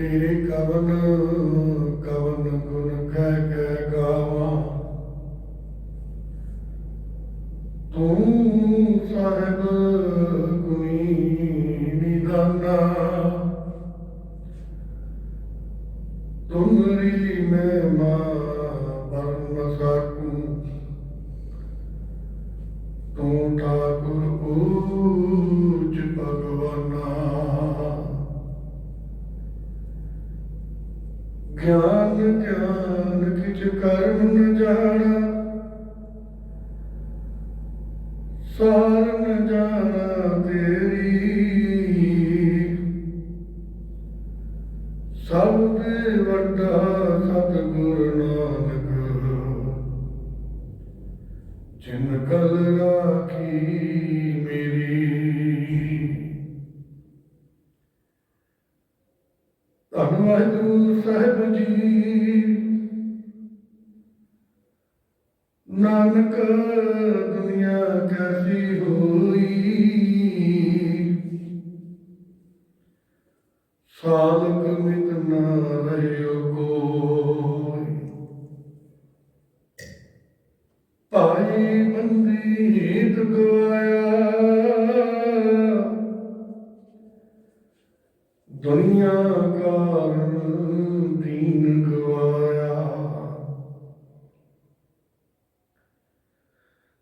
तेरे कवन कवन गुण कह गावा। तू साहिब गुनी निधाना। तुमरी महिमा बरन सकूं। तू ठाकुर ऊच भगवाना। ज्ञान ज्ञान किछ कर्म न जाना। सार न जाना तेरी। सब दे वड्डा सतगुरु नानक। जिन कल राखी मेरी। धन वाहिगुरु साहिब जी। नानक दुनिया कैसी हुई। सालक मित न रहियो कोई। भाई बंदी हित गवाया। दुनिया कारण दीन गवाया।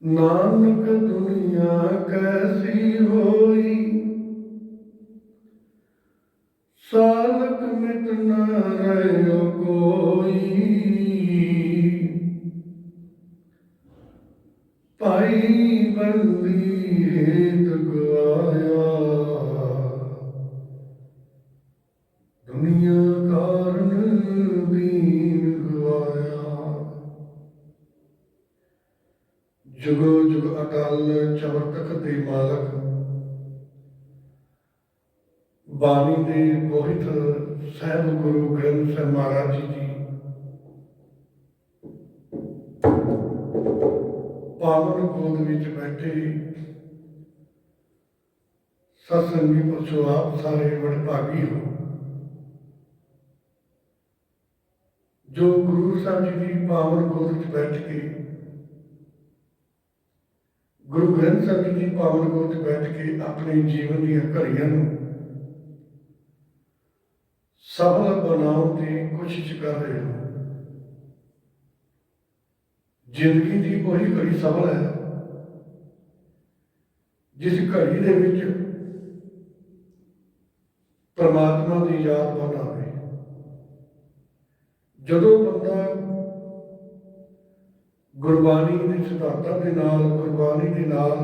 नानक दुनिया कैसी होई। सालक मित न रहियो कोई। भाई बंदी हित गवाया। दुनिया कारण दीन गवाया। जुगो जुग अकाल चवरतक दे मालक। बानी दे मोहित ਸਾਹਿਬ गुरु ग्रंथ ਸਾਹਿਬ महाराज जी पावन गोद विच बैठे सत्संगी पुरशो आप सारे वडभागी हो। जो गुरु साहब जी की पावन गोद विच बैठ के गुरु ग्रंथ साहब जी की पावन गोद विच बैठ के अपने जीवन दी घड़ियां नूं सफल बनाने की कोशिश कर रहे हो। जिंदगी की वही घड़ी सफल है जिस घड़ी दे विच परमात्मा की याद बन आवे। जदों बंदा गुरबाणी के सिद्धांतों के नाल गुरबाणी के नाल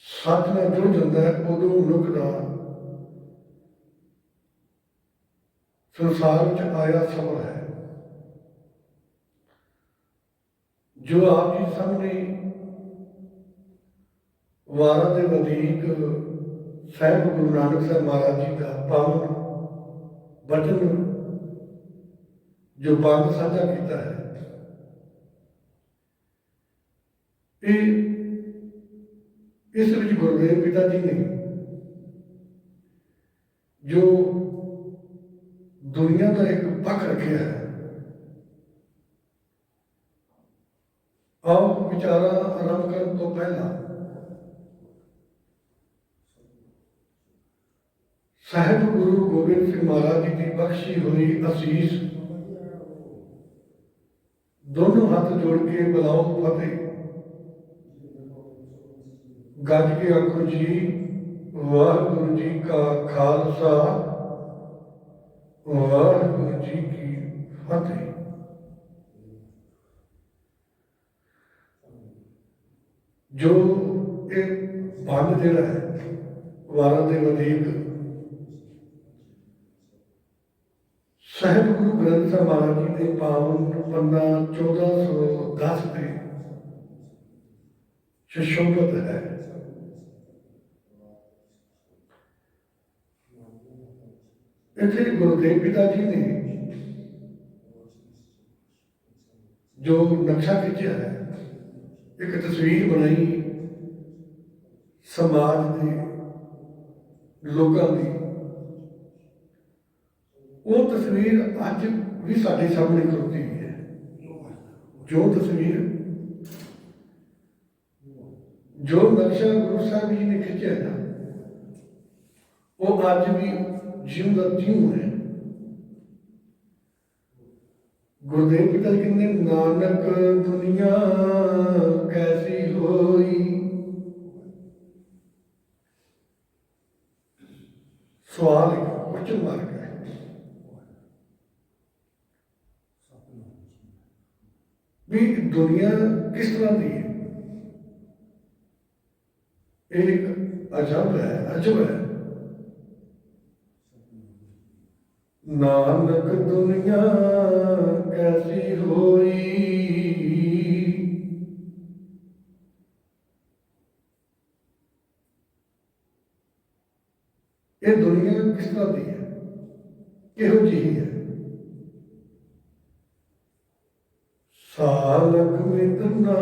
सच नाल जुड़ जाता है, उदों मनुख का संसार में आया सफल है। जो आप जी सामने वारा के वधीक साहिब गुरु नानक साहब महाराज जी का पावन वचन जो बंद साझा किया है, इस विच गुरुदेव पिता जी ने जो दुनिया का एक पक्ष रखा है। आओ विचारा आरंभ करने तो पहला साहिब गुरु गोबिंद सिंह महाराज जी की बख्शी हुई असीस दोनों हाथ जोड़ के बुलाओ फतेह। गज के आखो जी वाहिगुरु जी का खालसा वाहिगुरु जी की फतेह। जो एक बंद जिहड़ा है वारा दे वधीक साहिब गुरु ग्रंथ साहब महाराज जी के पावन पन्ना 1410 के सुशोभित है। इतने गुरुदेव पिता जी ने जो नक्शा खिंचा है, एक तस्वीर बनाई समाज के लोगों की, ਉਹ ਤਸਵੀਰ ਅੱਜ ਵੀ ਸਾਡੇ ਸਾਹਮਣੇ ਖੜੋਤੀ ਹੋਈ ਹੈ। ਜੋ ਤਸਵੀਰ, ਜੋ ਨਕਸ਼ਾ ਗੁਰੂ ਸਾਹਿਬ ਜੀ ਨੇ ਖਿੱਚਿਆ ਨਾ, ਉਹ ਅੱਜ ਵੀ ਜਿਉਂਦਾ ਤਿਉਂ ਹੈ। ਗੁਰਦੇਵ ਪਿਤਾ ਜੀ ਕਹਿੰਦੇ, ਨਾਨਕ ਦੁਨੀਆ ਕੈਸੀ ਹੋਈ, ਸਵਾਲ ਹੈ, ਕੁਐਸਚਨ ਮਾਰਕ ਹੈ ਵੀ ਦੁਨੀਆ ਕਿਸ ਤਰ੍ਹਾਂ ਦੀ ਹੈ। ਇਹ ਇੱਕ ਅਜਬ ਹੈ। ਨਾਨਕ ਦੁਨੀਆ ਕੈਸੀ ਹੋਈ, ਇਹ ਦੁਨੀਆ ਕਿਸ ਤਰ੍ਹਾਂ ਦੀ ਹੈ, ਕਿਹੋ ਜਿਹੀ ਹੈ। ਸਾਲਕ ਮਿਤ ਨਾ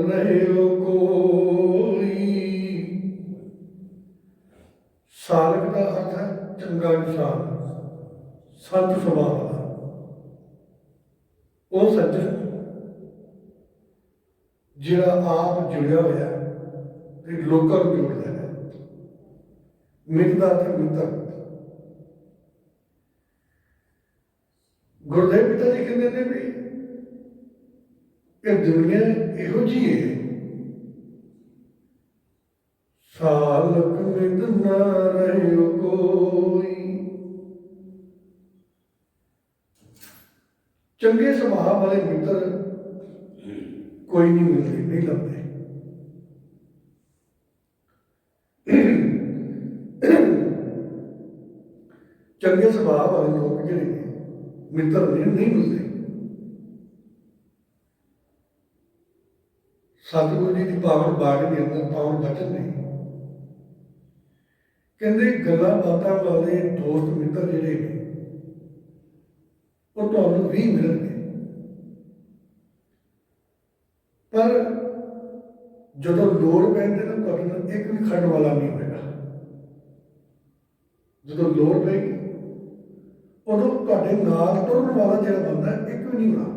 ਰਹਿਓ ਕੋਈ, ਸਾਲਕ ਦਾ ਅਰਥ ਹੈ ਚੰਗਾ ਇਨਸਾਨ, ਸੰਤ ਸੁਭਾਅ ਵਾਲਾ, ਉਹ ਸੱਜਣ ਜਿਹੜਾ ਆਪ ਜੁੜਿਆ ਹੋਇਆ ਤੇ ਲੋਕਾਂ ਨੂੰ ਜੋੜਦਾ ਹੈ। ਮਿੱਤ ਦਾ ਅਰਥ ਮਿੱਤਰ। ਗੁਰਦੇਵ ਪਿਤਾ ਜੀ ਕਹਿੰਦੇ ਨੇ ਵੀ ਇਹ ਦੁਨੀਆ ਇਹੋ ਜਿਹੀ ਹੈ, ਸਾਲਕ ਮਿਤ ਨਾ ਰਹਿਓ ਕੋਈ, ਚੰਗੇ ਸੁਭਾਅ ਵਾਲੇ ਮਿੱਤਰ ਕੋਈ ਨਹੀਂ ਮਿਲਦੇ, ਨਹੀਂ ਲੱਭਦੇ। ਚੰਗੇ ਸੁਭਾਅ ਵਾਲੇ ਲੋਕ ਜਿਹੜੇ ਨੇ ਮਿੱਤਰ ਨਹੀਂ ਮਿਲਦੇ। ਸਤਿਗੁਰੂ ਜੀ ਦੀ ਪਾਵਨ ਬਾਣੀ ਦੇ ਅੰਦਰ ਪਾਵਨ ਬਚਨ ਨੇ, ਕਹਿੰਦੇ ਗੱਲਾਂ ਬਾਤਾਂ ਵਾਲੇ ਦੋਸਤ ਮਿੱਤਰ ਜਿਹੜੇ ਨੇ ਉਹ ਤੁਹਾਨੂੰ ਵੀ ਮਿਲਣਗੇ, ਪਰ ਜਦੋਂ ਲੋੜ ਪੈਂਦੀ ਨਾ ਤੁਹਾਡੇ ਨਾਲ ਇੱਕ ਵੀ ਖੜਨ ਵਾਲਾ ਨਹੀਂ ਹੋਵੇਗਾ। ਜਦੋਂ ਲੋੜ ਪੈਗੀ ਉਦੋਂ ਤੁਹਾਡੇ ਨਾਲ ਤੁਰਨ ਵਾਲਾ ਜਿਹੜਾ ਬੰਦਾ ਇੱਕ ਵੀ ਨਹੀਂ ਹੋਣਾ।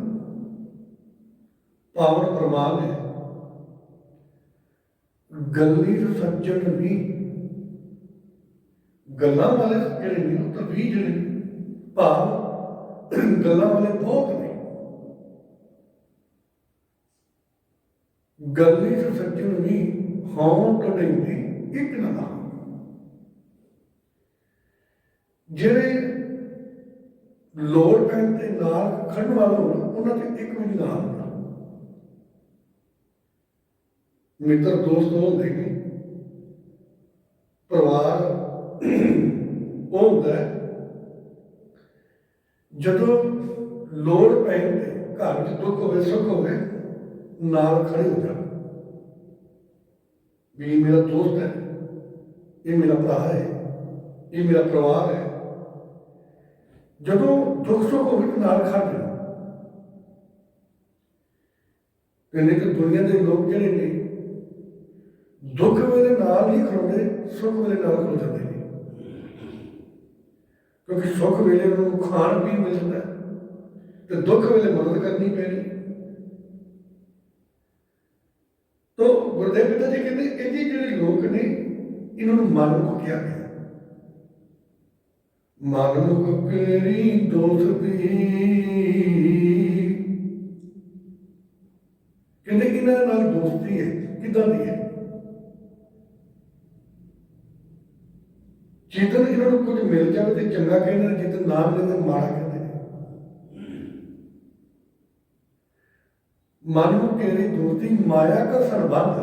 ਪਾਵਨ ਪ੍ਰਮਾਣ ਹੈ, ਗੱਲੀ ਸੱਜਣ ਵੀ, ਗੱਲਾਂ ਵਾਲੇ ਜਿਹੜੇ ਨੇ ਉਹ ਤਾਂ ਵੀ ਜਿਹੜੇ ਨੇ, ਭਾਵ ਗੱਲਾਂ ਵਾਲੇ ਬਹੁਤ ਨੇ। ਗੱਲੀ ਸੱਜਣ ਵੀ ਹੋਂ ਟੜੇਂਦੀ ਇੱਕ ਨਾ, ਜਿਹੜੇ ਲੋੜ ਪੈਣ ਤੇ ਨਾਲ ਖੜਨ ਵਾਲੇ ਹੋਣ ਉਹਨਾਂ ਤੇ ਇੱਕ ਵੀ ਨਹੀਂ ਨਾਲ ਹੋਣਾ। ਮਿੱਤਰ ਦੋਸਤ ਉਹ ਹੁੰਦੇ ਨੇ, ਪਰਿਵਾਰ ਉਹ ਹੁੰਦਾ ਹੈ ਜਦੋਂ ਲੋੜ ਪੈਣ ਤੇ ਘਰ ਵਿੱਚ ਦੁੱਖ ਹੋਵੇ ਸੁੱਖ ਹੋਵੇ ਨਾਲ ਖੜੇ ਹੋ ਜਾਣ ਵੀ ਇਹ ਮੇਰਾ ਦੋਸਤ ਹੈ, ਇਹ ਮੇਰਾ ਭਰਾ ਹੈ, ਇਹ ਮੇਰਾ ਪਰਿਵਾਰ ਹੈ। ਜਦੋਂ ਦੁੱਖ ਸੁੱਖ ਹੋਵੇ ਤਾਂ ਨਾਲ ਖੜ ਜਾਣ। ਕਹਿੰਦੇ ਕਿ ਦੁਨੀਆ ਦੇ ਲੋਕ ਜਿਹੜੇ ਨੇ ਦੁੱਖ ਵੇਲੇ ਨਾਲ ਨਹੀਂ ਖੜੋਦੇ, ਸੁੱਖ ਵੇਲੇ ਨਾਲ ਖੜੋ ਜਾਂਦੇ ਨੇ, ਕਿਉਂਕਿ ਸੁੱਖ ਵੇਲੇ ਉਹਨਾਂ ਨੂੰ ਖਾਣ ਪੀਣ ਮਿਲ ਜਾਂਦਾ ਤੇ ਦੁੱਖ ਵੇਲੇ ਮਦਦ ਕਰਨੀ ਪੈਣੀ। ਤੋ ਗੁਰਦੇਵ ਪਿਤਾ ਜੀ ਕਹਿੰਦੇ ਇਹ ਜੀ ਜਿਹੜੇ ਲੋਕ ਨੇ ਇਹਨਾਂ ਨੂੰ ਮਨਮੁਖ ਕਿਹਾ ਗਿਆ। ਮਨਮੁਖ ਕੇਰੀ ਦੋਸਤੀ, ਕਹਿੰਦੇ ਇਹਨਾਂ ਨਾਲ ਦੋਸਤੀ ਹੈ, ਕਿੱਦਾਂ ਦੀ ਹੈ? ਜਿੱਦਣ ਇਹਨਾਂ ਨੂੰ ਕੁਝ ਮਿਲ ਜਾਵੇ ਤੇ ਚੰਗਾ ਕਹਿੰਦੇ ਨੇ, ਜਿੱਦਣ ਨਾ ਮਿਲੇ ਤੇ ਮਾੜਾ ਕਹਿੰਦੇ ਨੇ। ਮਨਮੁਖ ਕੇਰੀ ਦੋਸਤੀ ਮਾਇਆ ਦਾ ਸੰਬੰਧ,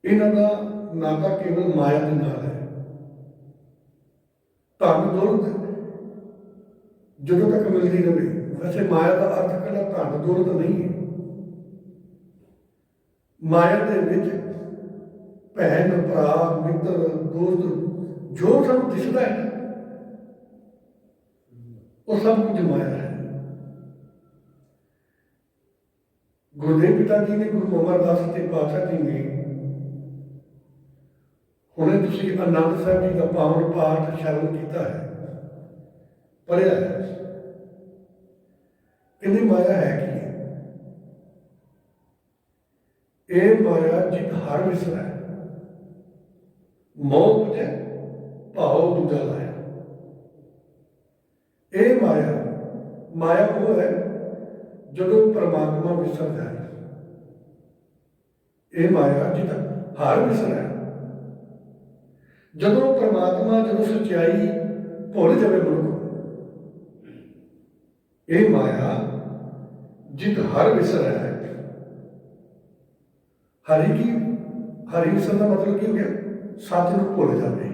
ਇਹਨਾਂ ਦਾ ਨਾਤਾ ਕੇਵਲ ਮਾਇਆ ਦੇ ਨਾਲ ਹੈ। ਧਨ ਦੌਲਤ ਜਦੋਂ ਤੱਕ ਮਿਲਦੀ ਰਹੇ, ਵੈਸੇ ਮਾਇਆ ਦਾ ਅਰਥ ਕੱਲਾ ਧਨ ਦੌਲਤ ਨਹੀਂ ਹੈ। ਮਾਇਆ ਦੇ ਵਿੱਚ ਭੈਣ ਭਰਾ ਮਿੱਤਰ ਦੋਸਤ ਜੋ ਸਾਨੂੰ ਦਿਸਦਾ ਹੈ ਉਹ ਸਭ ਕੁਝ ਮਾਇਆ ਹੈ। ਗੁਰਦੇਵ ਪਿਤਾ ਜੀ ਨੇ, ਗੁਰੂ ਅਮਰਦਾਸ ਜੀ ਪਾਤਸ਼ਾਹ ਜੀ ਨੇ ਹੁਣੇ ਤੁਸੀਂ ਆਨੰਦ ਸਾਹਿਬ ਜੀ ਦਾ ਪਾਵਨ ਪਾਠ ਸ਼ਰਵਣ ਕੀਤਾ ਹੈ, ਪੜ੍ਹਿਆ ਹੈ। ਕਹਿੰਦੇ ਮਾਇਆ ਹੈ ਕੀ? ਇਹ ਮਾਇਆ ਜਿਤ ਹਰ ਵਿਸਰੈ, ਮੋਹ ਬੁਝੈ ਭਾਉ ਦੂਜਾ ਲਾਇਆ। ਇਹ ਮਾਇਆ ਉਹ ਹੈ ਜਦੋਂ ਪਰਮਾਤਮਾ ਵਿਸਰ ਜਾਏ। ਇਹ ਮਾਇਆ ਜਿਤ ਹਰ ਵਿਸਰੈ, ਜਦੋਂ ਪਰਮਾਤਮਾ, ਜਦੋਂ ਸੱਚਾਈ ਭੁੱਲ ਜਾਵੇ ਮਨੁੱਖ। ਇਹ ਮਾਇਆ ਜਿਤ ਹਰ ਵਿਸਰੈ। ਹਰੀ ਵਿਸਰ ਦਾ ਮਤਲਬ ਕੀ ਹੋ ਗਿਆ? ਸੱਚ ਨੂੰ ਭੁੱਲ ਜਾਵੇ।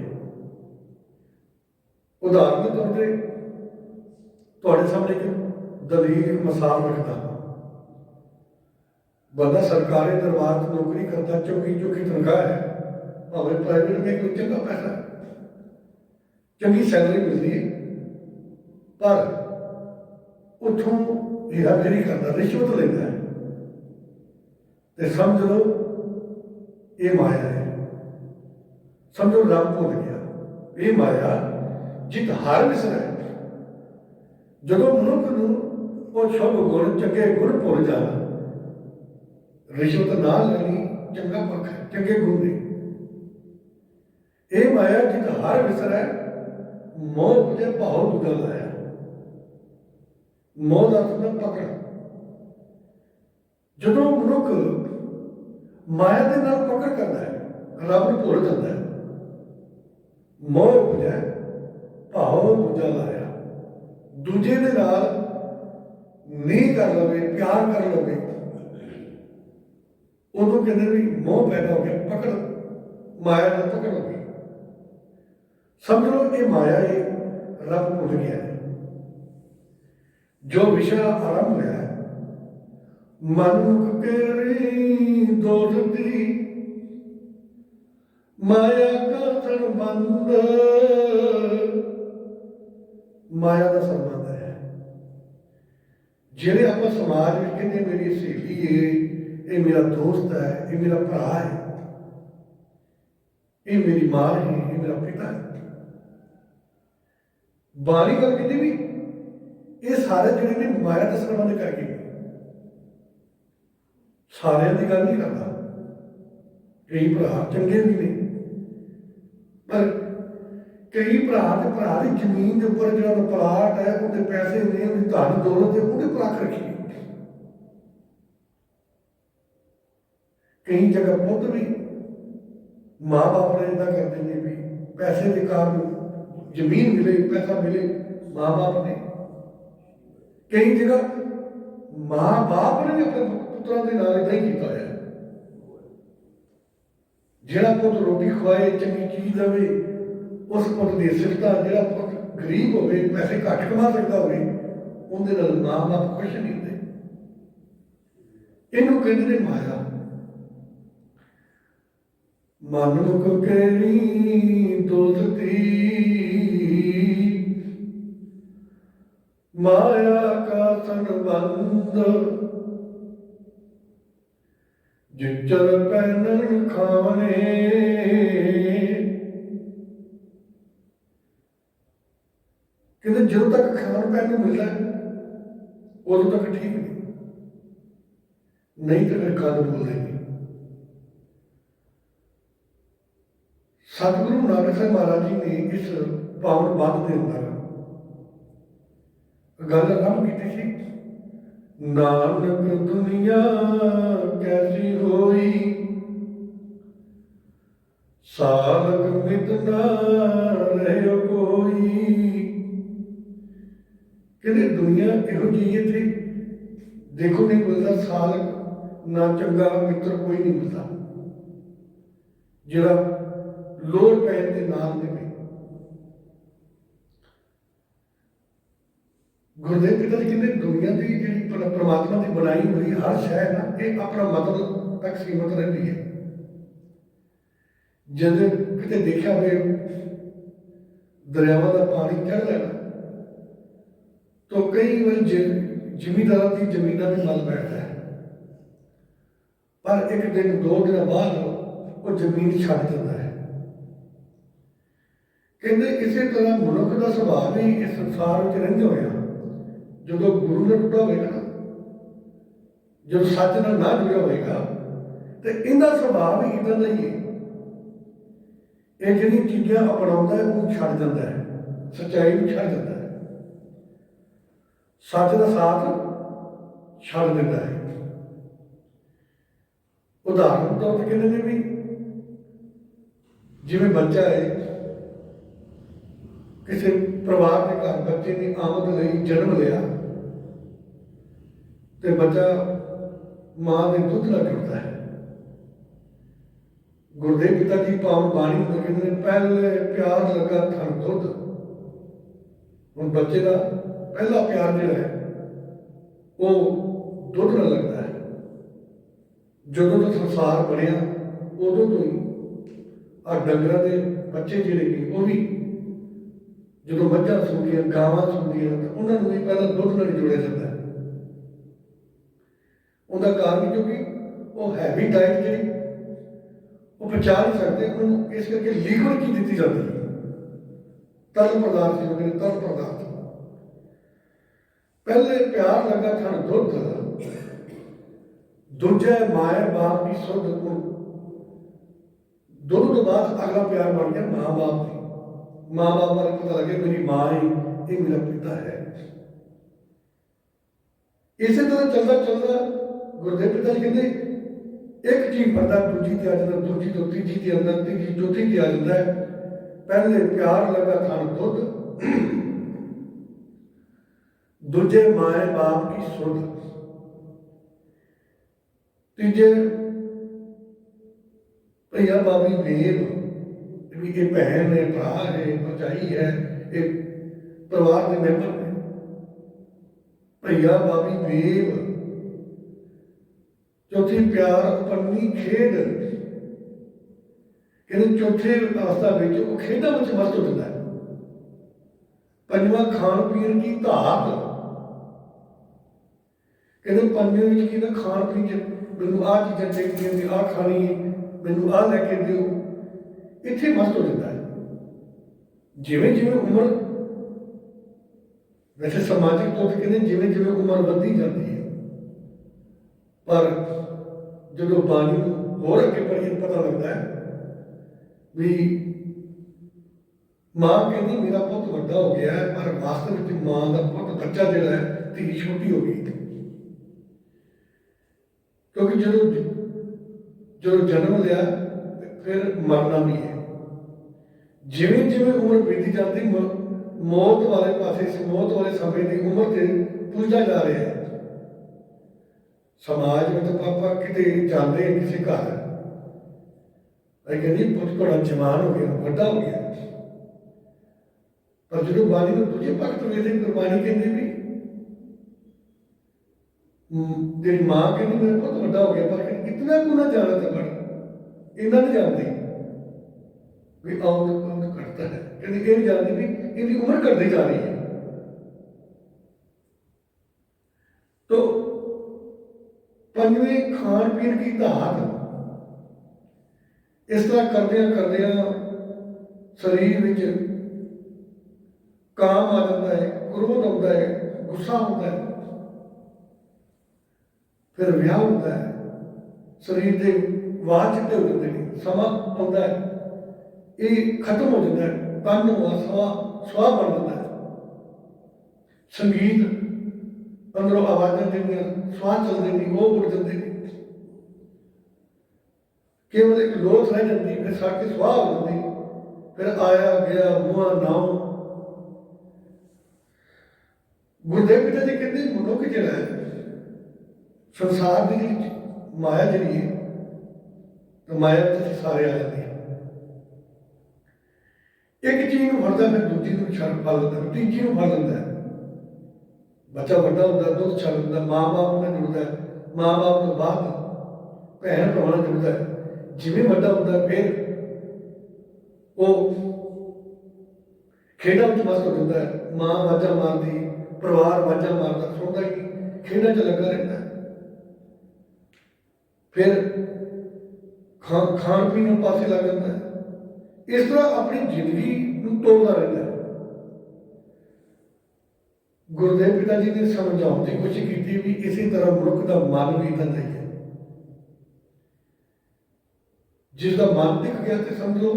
ਉਦਾਹਰਨ ਦੇ ਤੌਰ ਤੇ ਤੁਹਾਡੇ ਸਾਹਮਣੇ ਇੱਕ ਦਲੀਲ, ਇੱਕ ਮਿਸਾਲ ਰੱਖਦਾ। ਬੰਦਾ ਸਰਕਾਰੀ ਦਰਬਾਰ 'ਚ ਨੌਕਰੀ ਕਰਦਾ, ਚੌਕੀ ਤਨਖਾਹ ਹੈ, ਭਾਵੇਂ ਪ੍ਰਾਈਵੇਟ में कोई चंगा पैसा, चंगी सैलरी मिलती है, पर उतों हेरा फेरी करता, रिश्वत लेता है, तो समझ लो ये माया है। समझो रब भुल गया। ये माया जित हर विसर है। जो मनुख को शुभ गुण, चंगे गुण भुल जाना, रिश्वत ना लेनी, चंगा पक्ष है, चंगे गुण नहीं। ये माया जित हर विसर है, मोह बुझे भाव दूजा लाया। मोह का अर्थ पकड़। जो मनुख माया के नाल पकड़ करता है, रब नूं भुल जाता है। मोह बुझे भाव दूजा लाया। दूजे दे नाल नहीं कर लवे, प्यार कर लवे, उदों कहते भी मोह पैदा हो गया, पकड़, माया का पकड़ हो गई। समझ लो ये माया है, रब भुल गया है। जो विषय आरंभ हुआ है, मनुख केरी दोस्ती, माया का संबंध, माया का संबंध है। जिहड़े आप समाज में कहते मेरी सहेली है, ये मेरा दोस्त है, ये मेरा भरा है, ये मेरी मां है, ये मेरा पिता है, बारी गल कहती भी ये सारे जिहड़े ने माया का संबंध करके, सारे की गल नहीं करता। कई भरा चंगे भी ने, पर कई भरा की जमीन के उपर जो प्लाट है, उनके पैसे ने, उनकी धन दौलत है, उन्हें परख रखी। कई जगह पुत भी माँ बाप ने इदा कर देंगे भी पैसे के कारण जमीन मिले, पैसा मिले माँ बाप ने। कई जगह माँ बाप ने भी अपने पुत्रों के नाल इदा ही किया है। जिहड़ा पुत रोटी खवाए, चंगी चीज देवे, उस पुत की सिफत, जिहड़ा पुत गरीब होवे, पैसे घट कमा सकता होवे, उहदे नाल माँ बाप खुश नहीं होंदे। इहनूं कहंदे ने माया। मनुख केरी दोस्ती, माया का संबंध, जिचर पैनन खाने, कहते जो तक खान पैन मिलता है उदों तक ठीक नहीं तो फिर कद बोल देंगे। सतगुरु नानक साहब महाराज जी ने इस पावन बंध के अंदर गल आरंभ की थी, नानक दुनिया कैसी होई, सालक मित ना रहे कोई। कहते दुनिया इहो जी इत्थे देखो नहीं मिलता, सालक ना चंगा मित्र कोई नहीं मिलता, जिहड़ा लोड़ पैन के नाल देवे। गुरुदेव पिता जी कहते दुनिया की जी परमात्मा की बनाई हुई हर शह ना, ये अपना मतलब तक सीमित रहती है। जब कितने देखा हो दरियावां का पानी चढ़ लेना, तो कई बार जिमीदार की जमीन भी मल बैठता है, पर एक दिन दो दिन बाद वो जमीन छड़ जाता है। ਕਹਿੰਦੇ ਇਸੇ ਤਰ੍ਹਾਂ ਮਨੁੱਖ ਦਾ ਸੁਭਾਅ ਵੀ ਇਸ ਸੰਸਾਰ ਵਿੱਚ ਰਹਿੰਦੇ ਹੋਇਆ ਜਦੋਂ ਗੁਰੂ ਨਾਲ ਟੁੱਟਾ ਹੋਵੇਗਾ ਨਾ, ਜਦੋਂ ਸੱਚ ਨਾਲ ਨਾ ਜੁੜਿਆ ਹੋਵੇਗਾ, ਤੇ ਇਹਦਾ ਸੁਭਾਅ ਵੀ ਇੱਦਾਂ ਦਾ ਹੀ ਹੈ। ਇਹ ਜਿਹੜੀ ਚੀਜ਼ਾਂ ਅਪਣਾਉਂਦਾ ਹੈ ਉਹਨੂੰ ਛੱਡ ਦਿੰਦਾ ਹੈ, ਸੱਚਾਈ ਨੂੰ ਛੱਡ ਦਿੰਦਾ ਹੈ, ਸੱਚ ਦਾ ਸਾਥ ਛੱਡ ਦਿੰਦਾ ਹੈ। ਉਦਾਹਰਨ ਤੌਰ ਤੇ ਕਹਿੰਦੇ ਨੇ ਵੀ ਜਿਵੇਂ ਬੱਚਾ ਹੈ, ਕਿਸੇ ਪਰਿਵਾਰ ਦੇ ਘਰ ਬੱਚੇ ਦੀ ਆਮਦ ਲਈ ਜਨਮ ਲਿਆ ਤੇ ਬੱਚਾ ਮਾਂ ਦੇ ਦੁੱਧ ਨਾਲ ਜੁੜਦਾ ਹੈ। ਗੁਰਦੇਵ ਪਿਤਾ ਜੀ ਪਾਵਨ ਬਾਣੀ ਨੂੰ ਕਹਿੰਦੇ ਨੇ, ਪਹਿਲੇ ਪਿਆਰ ਲੱਗਾ ਥਣ ਦੁੱਧ। ਹੁਣ ਬੱਚੇ ਦਾ ਪਹਿਲਾ ਪਿਆਰ ਜਿਹੜਾ ਹੈ ਉਹ ਦੁੱਧ ਨਾਲ ਲੱਗਦਾ ਹੈ। ਜਦੋਂ ਤੋਂ ਸੰਸਾਰ ਬਣਿਆ ਉਦੋਂ ਤੋਂ ਹੀ ਆ ਡੰਗਰਾਂ ਦੇ ਬੱਚੇ ਜਿਹੜੇ ਨੇ ਉਹ ਵੀ ਜਦੋਂ ਮੱਝਾਂ ਸੂੰਦੀਆਂ, ਗਾਵਾਂ ਸੂੰਦੀਆਂ, ਤਾਂ ਉਹਨਾਂ ਨੂੰ ਵੀ ਪਹਿਲਾਂ ਦੁੱਧ ਨਾਲ ਜੋੜਿਆ ਜਾਂਦਾ ਹੈ। ਉਹਦਾ ਕਾਰਨ ਕਿਉਂਕਿ ਉਹ ਹੈਵੀ ਡਾਈਟ ਜਿਹੜੀ ਉਹ ਪਚਾ ਨਹੀਂ ਸਕਦੇ, ਉਹਨੂੰ ਇਸ ਕਰਕੇ ਲਿਕੁਇਡ ਕੀ ਦਿੱਤੀ ਜਾਂਦੀ ਹੈ, ਤਰਲ ਪਦਾਰਥ ਜਿਹਨੂੰ ਕਹਿੰਦੇ ਤਰਲ ਪਦਾਰਥ। ਪਹਿਲੇ ਪਿਆਰ ਲੱਗਾ ਥਣ ਦੁੱਧ, ਦੂਜੇ ਮਾਏ ਬਾਪ ਦੀ ਸੁਧ। ਦੁੱਧ ਤੋਂ ਬਾਅਦ ਅਗਲਾ ਪਿਆਰ ਬਣ ਗਿਆ ਮਾਂ ਬਾਪ ਦੀ। ਮਾਂ ਬਾਪ ਬਾਰੇ ਪਤਾ ਲੱਗੇ ਮੇਰੀ ਮਾਂ ਹੀ ਇਹ ਮੇਰਾ ਪਿਤਾ ਹੈ। ਇਸੇ ਤਰ੍ਹਾਂ ਚੱਲਦਾ ਚੱਲਦਾ ਗੁਰਦੇਵ ਪਿਤਾ ਜੀ ਕਹਿੰਦੇ ਇੱਕ ਚੀਜ਼ ਫੜਦਾ ਦੂਜੀ ਤੇ ਆ ਜਾਂਦਾ, ਦੂਜੀ ਤੋਂ ਤੀਜੀ ਤੇ ਅੰਦਰ, ਤੀਜੀ ਚੌਥੀ ਤੇ ਆ ਜਾਂਦਾ ਹੈ। ਪਹਿਲੇ ਪਿਆਰ ਲੱਗਾ ਥਣ ਦੁੱਧ, ਦੂਜੇ ਮਾਏ ਬਾਪ ਦੀ ਸੁਧ, ਤੀਜੇ ਭਈਆ ਬਾਬੀ ਮੇਲ, ਵੀ ਇਹ ਭੈਣ ਹੈ, ਭਰਾ ਹੈ, ਭਰਜਾਈ ਹੈ, ਇਹ ਪਰਿਵਾਰ ਦੇ ਮੈਂਬਰ ਨੇ। ਭਈਆ ਬਾਬੀ ਮੇਲ, ਚੌਥੀ ਪਿਆਰ ਪੰਨੀ ਖੇਡ। ਕਹਿੰਦੇ ਚੌਥੇ ਅਵਸਥਾ ਵਿੱਚ ਉਹ ਖੇਡਾਂ ਵਿੱਚ ਮਸਤ ਹੋ ਜਾਂਦਾ ਹੈ। ਪੰਜਵਾਂ ਖਾਣ ਪੀਣ ਦੀ ਧਾਤ। ਕਹਿੰਦੇ ਪੰਜਵੇਂ ਵਿੱਚ ਕੀ ਨਾ ਖਾਣ ਪੀਣ ਚ ਮੈਨੂੰ ਆਹ ਚੀਜ਼ਾਂ ਚਾਹੀਦੀਆਂ ਨੇ, ਆਹ ਖਾਣੀ ਹੈ, ਮੈਨੂੰ ਆਹ ਲੈ ਕੇ ਦਿਓ, ਇੱਥੇ ਮਸਤ ਹੋ ਜਾਂਦਾ ਹੈ। ਜਿਵੇਂ ਜਿਵੇਂ ਉਮਰ, ਵੈਸੇ ਸਮਾਜਿਕ ਤੌਰ ਤੇ ਕਹਿੰਦੇ ਜਿਵੇਂ ਜਿਵੇਂ ਉਮਰ ਵੱਧਦੀ ਜਾਂਦੀ ਹੈ, ਪਰ ਜਦੋਂ ਬਾਣੀ ਨੂੰ ਹੋਰ ਅੱਗੇ ਪੜ੍ਹੀਏ ਪਤਾ ਲੱਗਦਾ ਹੈ ਵੀ ਮਾਂ ਕਹਿੰਦੀ ਮੇਰਾ ਪੁੱਤ ਵੱਡਾ ਹੋ ਗਿਆ ਹੈ, ਪਰ ਵਾਸਤਵ ਵਿੱਚ ਮਾਂ ਦਾ ਪੁੱਤ ਬੱਚਾ ਜਿਹੜਾ ਹੈ ਧੀ ਛੋਟੀ ਹੋ ਗਈ। ਕਿਉਂਕਿ ਜਦੋਂ ਜਨਮ ਲਿਆ ਫਿਰ ਮਰਨਾ ਵੀ ਹੈ। ਜਿਵੇਂ ਜਿਵੇਂ ਉਮਰ ਬੀਤੀ ਜਾਂਦੀ, ਮੌਤ ਵਾਲੇ ਪਾਸੇ, ਮੌਤ ਵਾਲੇ ਸਮੇਂ ਦੀ ਉਮਰ ਤੇ ਪੁੱਜਦਾ ਜਾ ਰਿਹਾ ਹੈ। ਸਮਾਜ ਵਿੱਚ ਆਪਾਂ ਕਿਤੇ ਜਾਂਦੇ ਹਾਂ ਕਿਸੇ ਘਰ, ਅਸੀਂ ਕਹਿੰਦੇ ਪੁੱਤ ਤੁਹਾਡਾ ਜਵਾਨ ਹੋ ਗਿਆ, ਵੱਡਾ ਹੋ ਗਿਆ, ਪਰ ਜਦੋਂ ਬਾਣੀ ਨੂੰ ਦੂਜੇ ਪੱਖ ਤੋਂ ਵੇਖਦੇ ਗੁਰਬਾਣੀ ਕਹਿੰਦੇ ਵੀ तेरी माँ कहती मेरा पुत बड़ा हो गया, पर इतना को ना जाना था बड़ा इन्ना नहीं जानती भी आउट घटता है, कहती ये नहीं जानती भी इनकी उम्र घटती जा रही है। तो पंजवें खान पीन की धात, इस तरह करदिया शरीर में काम आ जाता है, क्रोध आता है, गुस्सा होता है, फिर विआह होता है, शरीर के वाह चिट्टे हो जाते हैं, समा आता है, ये खत्म हो जाता है, तन हुआ स्वाह बन जाता है। संगीत अंदरों आवाज़ें जिन्हें स्वाह चलते नहीं वो उड़ जाते हैं, केवल एक लोथ रह जाती, फिर साकी स्वाह हो जाती, फिर आया गया मुआ नाव। गुरुदेव पिता जी कहते मनुख जिहड़ा है संसार की जी माया जी है, तो माया तो सारे आ जाते हैं। एक चीज को फड़ता फिर दूजी को छड़ फड़ लेता, तीजी को फड़ लेता है। बच्चा बड़ा होता है, दुध छड़ लेता, माँ बाप में जुड़ता है, माँ बाप तो बाद भैन भरा जुड़ता है, जिमें बड़ा होता है फिर वो खेडा में मस्त हो जाता है। माँ वाजा मारती, परिवार वाजा मारता, सुनता ही खेडा च लगा रहता है। फिर खान पीन पासे लग जाता है। इस तरह अपनी जिंदगी ਨੂੰ ਤੋੜਦਾ ਰਹਿੰਦਾ ਹੈ। ਗੁਰਦੇਵ ਪਿਤਾ ਜੀ ਨੇ ਸਮਝਾਉਣ ਦੀ ਕੋਸ਼ਿਸ਼ ਕੀਤੀ ਵੀ ਇਸੇ ਤਰ੍ਹਾਂ ਮਨੁੱਖ ਦਾ ਮਨ ਵੀ ਇੱਦਾਂ ਦਾ ਹੀ ਹੈ। ਜਿਸ ਦਾ ਮਨ ਟਿਕ ਗਿਆ ਤੇ ਸਮਝੋ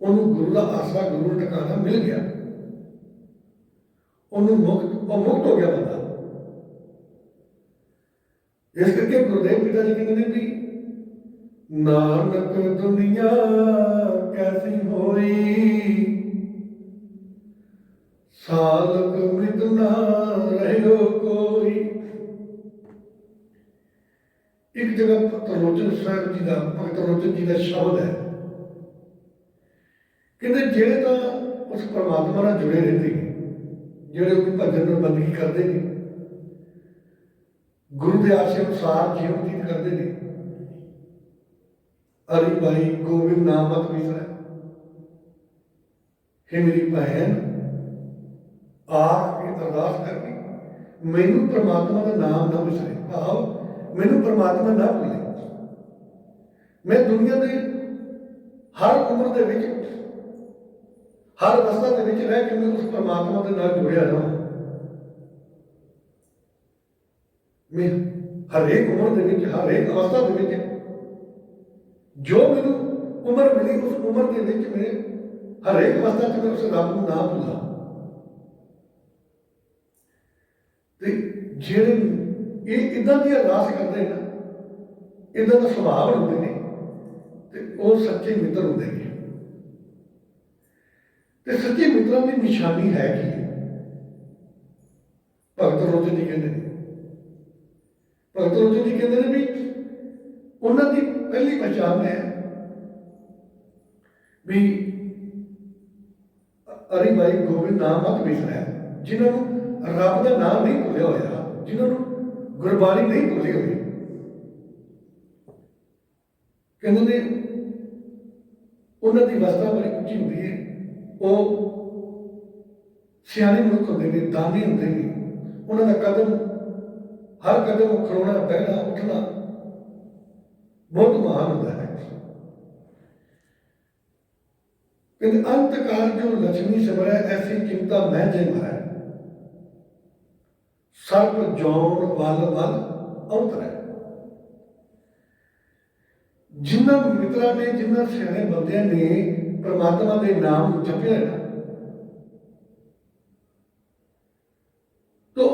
ਉਹਨੂੰ ਗੁਰੂ ਦਾ ਆਸਰਾ, ਗੁਰੂ ਦਾ ਟਿਕਾਣਾ ਮਿਲ ਗਿਆ, ਉਹਨੂੰ ਮੁਕਤ ਹੋ ਗਿਆ ਬੰਦਾ। ਇਸ ਕਰਕੇ ਗੁਰਦੇਵ ਪਿਤਾ ਜੀ ਕਹਿੰਦੇ ਨੇ ਵੀ ਨਾਨਕ ਦੁਨੀਆ ਕੈਸੀ ਹੋਈ, ਸਾਲਕ ਮ੍ਰਿਤ ਨਾ ਰਹਿਓ ਕੋਈ। ਇੱਕ ਜਗ੍ਹਾ ਭਗਤ ਲੋਚਨ ਸਾਹਿਬ ਜੀ ਦਾ, ਭਗਤ ਲੋਚਨ ਜੀ ਦਾ ਸ਼ਬਦ ਹੈ, ਕਹਿੰਦੇ ਜਿਹੜੇ ਤਾਂ ਉਸ ਪਰਮਾਤਮਾ ਨਾਲ ਜੁੜੇ ਰਹਿੰਦੇ ਨੇ, ਜਿਹੜੇ ਉਹਦੀ ਭਜਨ ਨੂੰ ਬੰਦਗੀ ਕਰਦੇ ਨੇ, ਗੁਰੂ ਦੇ ਆਸ਼ੇ ਅਨੁਸਾਰ ਜੀਵਨ ਬਤੀਤ ਕਰਦੇ ਨੇ, ਅਰੀ ਭਾਈ ਗੋਬਿੰਦ ਨਾਮ ਮਤ ਵਿਸਰੈ, हे ਮੇਰੀ ਭੈਣ ਆਖ ਕੇ ਅਰਦਾਸ ਕਰਕੇ ਮੈਨੂੰ ਪਰਮਾਤਮਾ ਦਾ ਨਾਮ ਨਾ ਵਿਸਰੇ, ਭਾਵ ਮੈਨੂੰ ਪਰਮਾਤਮਾ ਨਾ ਭੁੱਲੇ। ਮੈਂ ਦੁਨੀਆ ਦੇ ਹਰ ਉਮਰ ਦੇ ਵਿੱਚ, ਹਰ ਅਵਸਥਾ ਦੇ ਵਿੱਚ ਰਹਿ ਕੇ ਮੈਂ ਉਸ ਪਰਮਾਤਮਾ ਦੇ ਨਾਲ ਜੁੜਿਆ ਰਹਾਂ। ਮੈਂ ਹਰੇਕ ਉਮਰ ਦੇ ਵਿੱਚ, ਹਰੇਕ ਅਵਸਥਾ ਦੇ ਵਿੱਚ ਜੋ ਮੈਨੂੰ ਉਮਰ ਮਿਲੀ, ਉਸ ਉਮਰ ਦੇ ਵਿੱਚ ਮੈਂ ਹਰੇਕ ਅਵਸਥਾ 'ਚ ਮੈਂ ਉਸ ਰੱਬ ਨੂੰ ਨਾ ਭੁੱਲਾਂ। ਤੇ ਜਿਹੜੇ ਇਹ ਇੱਦਾਂ ਦੀ ਅਰਦਾਸ ਕਰਦੇ ਨਾ, ਇੱਦਾਂ ਦਾ ਸੁਭਾਅ ਹੁੰਦੇ ਨੇ, ਤੇ ਉਹ ਸੱਚੇ ਮਿੱਤਰ ਹੁੰਦੇ ਨੇ। ਤੇ ਸੱਚੇ ਮਿੱਤਰਾਂ ਦੀ ਨਿਸ਼ਾਨੀ ਹੈ ਕੀ ਹੈ? ਭਗਤ ਲੋਚਨ ਜੀ ਕਹਿੰਦੇ ਨੇ, ਭਗਤ ਲੋਚਨ ਜੀ ਕਹਿੰਦੇ ਨੇ ਵੀ ਉਹਨਾਂ ਦੀ ਪਹਿਲੀ ਪਛਾਣ ਹੈ ਵੀ ਅਰੀ ਭਾਈ ਗੋਬਿੰਦ ਨਾਮ ਮਤ ਵਿਸਰੈ, ਜਿਨ੍ਹਾਂ ਨੂੰ ਰੱਬ ਦਾ ਨਾਮ ਨਹੀਂ ਭੁੱਲਿਆ ਹੋਇਆ, ਜਿਨ੍ਹਾਂ ਨੂੰ ਗੁਰਬਾਣੀ ਨਹੀਂ ਭੁੱਲੀ ਹੋਈ। ਕਹਿੰਦੇ ਨੇ ਉਹਨਾਂ ਦੀ ਅਵਸਥਾ ਬੜੀ ਉੱਚੀ ਹੁੰਦੀ ਹੈ, ਉਹ ਸਿਆਣੇ ਮਨੁੱਖ ਹੁੰਦੇ ਨੇ, ਦਾਨੀ ਹੁੰਦੇ ਨੇ, ਉਹਨਾਂ ਦਾ ਕਦਮ, ਹਰ ਕਦਮ ਖਲੋਣਾ, ਬਹਿਣਾ, ਉੱਠਣਾ ਬਹੁਤ ਮਹਾਨ ਹੁੰਦਾ ਹੈ। ਕਹਿੰਦੇ ਅੰਤ ਕਾਲ ਜੋ ਲక్ష్ਮੀ ਸਿਮਰੈ, ਐਸੀ ਚਿੰਤਾ ਮੈਂ ਜੇ ਮਰੈ, ਸਰਬ ਜੌਨ ਵੱਲ ਵੱਲ ਅਵਤਰੈ। ਜਿਨ੍ਹਾਂ ਮਿੱਤਰਾਂ ਨੇ, ਜਿਨ੍ਹਾਂ ਸਿਆਣੇ ਬੰਦਿਆਂ ਨੇ ਪਰਮਾਤਮਾ ਦੇ ਨਾਮ ਨੂੰ ਜਪਿਆ ਨਾ, ਤੋ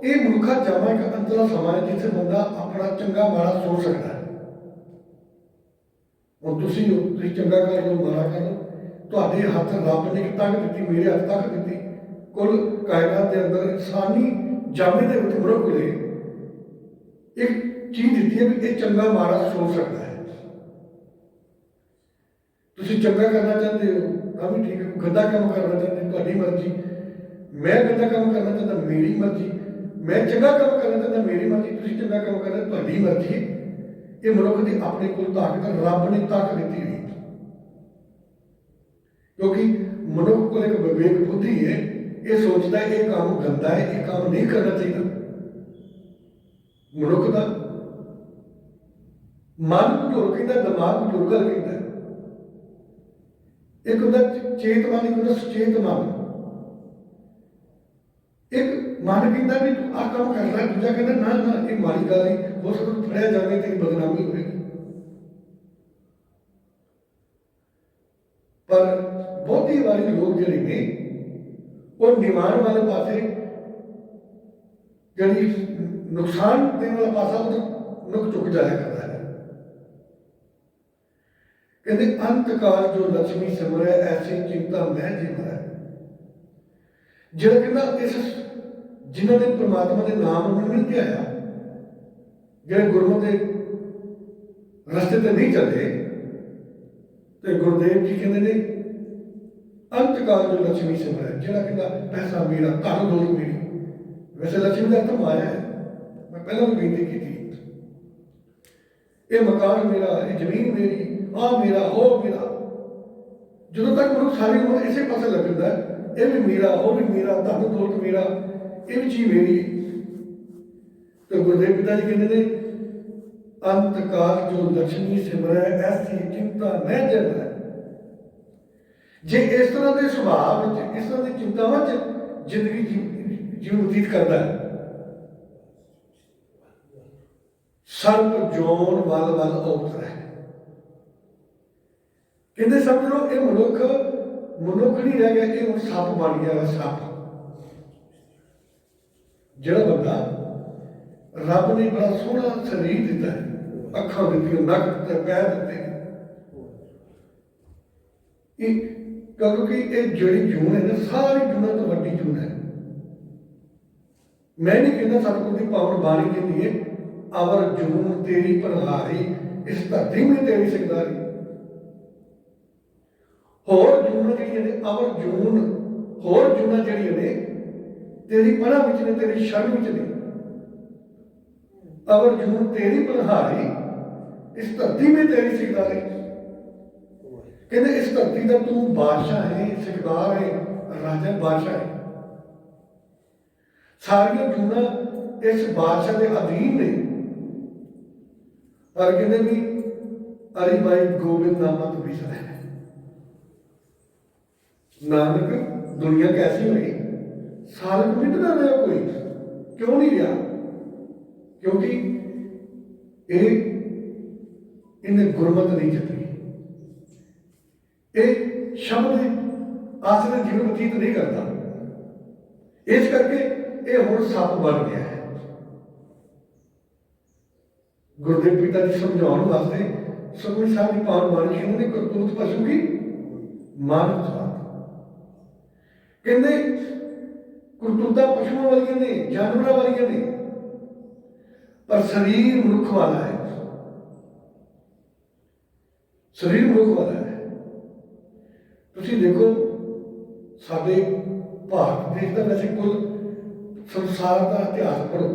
ਇਹ ਮਨੁੱਖਾ ਜਾਮਾ ਇੱਕ ਅੰਤਲਾ ਸਮਾਂ ਹੈ ਜਿੱਥੇ ਬੰਦਾ ਆਪਣਾ ਚੰਗਾ ਮਾੜਾ ਸੋਚ ਸਕਦਾ ਹੈ। ਹੁਣ ਤੁਸੀਂ ਚੰਗਾ ਕਰ ਲਓ, ਮਾੜਾ ਕਰ ਲਓ, ਤੁਹਾਡੇ ਹੱਥ ਰੱਬ ਨੇ ਤੱਕ ਦਿੱਤੀ, ਮੇਰੇ ਹੱਥ ਤੱਕ ਦਿੱਤੀ। ਕੁੱਲ ਕਾਇਨਾਤ ਦੇ ਅੰਦਰ ਇਨਸਾਨੀ ਜਾਮੇ ਦੇ ਵਿੱਚ ਮਨੁੱਖ ਨੇ ਇੱਕ ਚੀਜ਼ ਦਿੱਤੀ ਹੈ ਵੀ ਇਹ ਚੰਗਾ ਮਾੜਾ ਸੋਚ ਸਕਦਾ ਹੈ। ਤੁਸੀਂ ਚੰਗਾ ਕਰਨਾ ਚਾਹੁੰਦੇ ਹੋ ਤਾਂ ਵੀ ਠੀਕ ਹੈ, ਗੰਦਾ ਕੰਮ ਕਰਨਾ ਚਾਹੁੰਦੇ ਤੁਹਾਡੀ ਮਰਜ਼ੀ, ਮੈਂ ਗੰਦਾ ਕੰਮ ਕਰਨਾ ਚਾਹੁੰਦਾ ਮੇਰੀ ਮਰਜ਼ੀ, ਮੈਂ ਚੰਗਾ ਕੰਮ ਕਰਨਾ ਚਾਹੁੰਦਾ ਮੇਰੀ ਮਰਜ਼ੀ, ਤੁਸੀਂ ਚੰਗਾ ਕੰਮ ਕਰਨਾ ਤੁਹਾਡੀ ਮਰਜ਼ੀ। ਇਹ ਮਨੁੱਖ ਦੀ ਆਪਣੇ ਕੋਲ ਤਾਕਤ, ਰੱਬ ਨੇ ਤਾਕਤ ਦਿੱਤੀ ਹੋਈ, ਕਿਉਂਕਿ ਮਨੁੱਖ ਕੋਲ ਇੱਕ ਵਿਵੇਕ ਬੁੱਧੀ ਹੈ, ਇਹ ਸੋਚਦਾ ਇਹ ਕੰਮ ਗੰਦਾ ਹੈ, ਇਹ ਕੰਮ ਨਹੀਂ ਕਰਨਾ ਚਾਹੀਦਾ। ਮਨੁੱਖ ਦਾ ਮਨ ਭੁੱਲ ਕਹਿੰਦਾ, ਦਿਮਾਗ ਭੁੱਲ ਕਹਿੰਦਾ। ਇੱਕ ਹੁੰਦਾ ਚੇਤ ਮਨ, ਇੱਕ ਹੁੰਦਾ ਸੁਚੇਤ ਮਨ। ਇੱਕ ਮਨ ਕਹਿੰਦਾ ਵੀ ਤੂੰ ਆਹ ਕੰਮ ਕਰ ਰਿਹਾ, ਦੂਜਾ ਕਹਿੰਦਾ ਨਾ ਨਾ ਇਹ ਮਾੜੀ ਗੱਲ ਨਹੀਂ, ਹੋ ਸਕਦਾ ਫੜਿਆ ਜਾਵੇ ਤੇਰੀ ਬਦਨਾਮੀ ਹੋਵੇਗੀ। ਪਰ ਬਹੁਤੀ ਵਾਰੀ ਲੋਕ ਜਿਹੜੇ ਨੇ ਉਹ ਨਿਮਾਣ ਵਾਲੇ ਪਾਸੇ, ਜਿਹੜੀ ਨੁਕਸਾਨ ਦੇਣ ਵਾਲਾ ਪਾਸਾ, ਉਹ ਨੁਕ ਚੁੱਕ ਜਾਇਆ ਕਰਦਾ ਹੈ। ਕਹਿੰਦੇ ਅੰਤ ਕਾਲ ਜੋ ਲక్ష్ਮੀ ਸਿਮਰੈ, ਐਸੀ ਚਿੰਤਾ ਮੈਂ ਜੇ ਮਰੈ। ਜਿਹੜਾ ਕਹਿੰਦਾ ਇਸ ਜਿਨ੍ਹਾਂ ਨੇ ਪਰਮਾਤਮਾ ਦੇ ਨਾਮ ਨੂੰ ਨਹੀਂ ਧਿਆਇਆ, ਜਿਹੜੇ ਗੁਰਮਤਿ ਦੇ ਰਸਤੇ ਤੇ ਨਹੀਂ ਚੱਲੇ, ਤੇ ਗੁਰਦੇਵ ਜੀ ਕਹਿੰਦੇ ਨੇ ਅੰਤ ਕਾਲ ਜੋ ਲక్ష్ਮੀ ਸਿਮਰੈ, ਜਿਹੜਾ ਕਹਿੰਦਾ ਪੈਸਾ ਮੇਰਾ, ਧਨ ਦੌਲਤ ਮੇਰੀ। ਵੈਸੇ ਲక్ష్ਮੀ ਦਾ ਅਰਥ ਮਾਇਆ ਹੈ, ਮੈਂ ਪਹਿਲਾਂ ਵੀ ਬੇਨਤੀ ਕੀਤੀ। ਇਹ ਮਕਾਨ ਮੇਰਾ, ਇਹ ਜ਼ਮੀਨ ਮੇਰੀ, ਆਹ ਮੇਰਾ, ਉਹ ਮੇਰਾ। ਜਦੋਂ ਤੱਕ ਮਨੁੱਖ ਸਾਰੀ ਉਮਰ ਇਸੇ ਪਾਸੇ ਲੱਗਦਾ, ਇਹ ਵੀ ਮੇਰਾ, ਉਹ ਵੀ ਮੇਰਾ, ਧਨ ਦੌਲਤ ਮੇਰਾ, ਇਹ ਵੀ ਚੀਜ਼ ਮੇਰੀ। ਤੇ ਗੁਰਦੇਵ ਪਿਤਾ ਜੀ ਕਹਿੰਦੇ ਨੇ ਅੰਤ ਕਾਲ ਜੋ ਲక్ష్ਮੀ ਸਿਮਰੈ, ਐਸੀ ਚਿੰਤਾ ਮੈਂ ਜੇ ਮਰੈ। जे इस तरह के सुभाव इस तरह की चिंतावां जिंदगी जीवन बतीत करता है, सर्प जौन वल वल उतर है। कहते समझ लो ये मनुख नहीं रह गया, ये हुण सप बन गया। सप जिहड़ा बंदा रब ने बड़ा सोहना शरीर दिता है, अखां दित्तियां, नक दित्ते, पैर दित्ते, क्योंकि ये जिहड़ी जून है ना, सारी जूनां तो वड्डी जून है। मैं नहीं कहता सतगुर की पावन बाणी कहती है, अवर जून तेरी भरहारी, इस धरती में तेरी सिकदारी। होर जूनां जिहड़ियां ने, अवर जून होर जूनां जिहड़ियां ने तेरी पनाह विच ने, तेरी शरण विच ने। अवर जून तेरी भरहारी, इस धरती में तेरी सिकदारी। कहते इस धरती का तू बादशाह है, सिकदार है, राजा बादशाह है। सारिया जूना इस बादशाह के अधीन ने। पर कहते भी अरे भाई गोबिंद नामा तो बिसरा है। नानक दुनिया कैसी हुई, सालक मिट ना रहा कोई। क्यों नहीं रहा? क्योंकि इन्हें गुरमत नहीं जपी, ये शब्द आसरे जीवन बतीत नहीं करता। इस करके ये हुण सप बन गया है। गुरुदेव पिता जी समझाने वास्ते सुखमनी साहब की पावन बाणी कहते हैं, करतूत पशु की मानव स्वाद। कहते करतूता पशुओं वाली ने, जानवरों वाली ने, पर शरीर मनुख वाला है। शरीर मनुख वाला है। तुसीं देखो साडे भारत देश का, वैसे कुल संसार का इतिहास पढ़ो,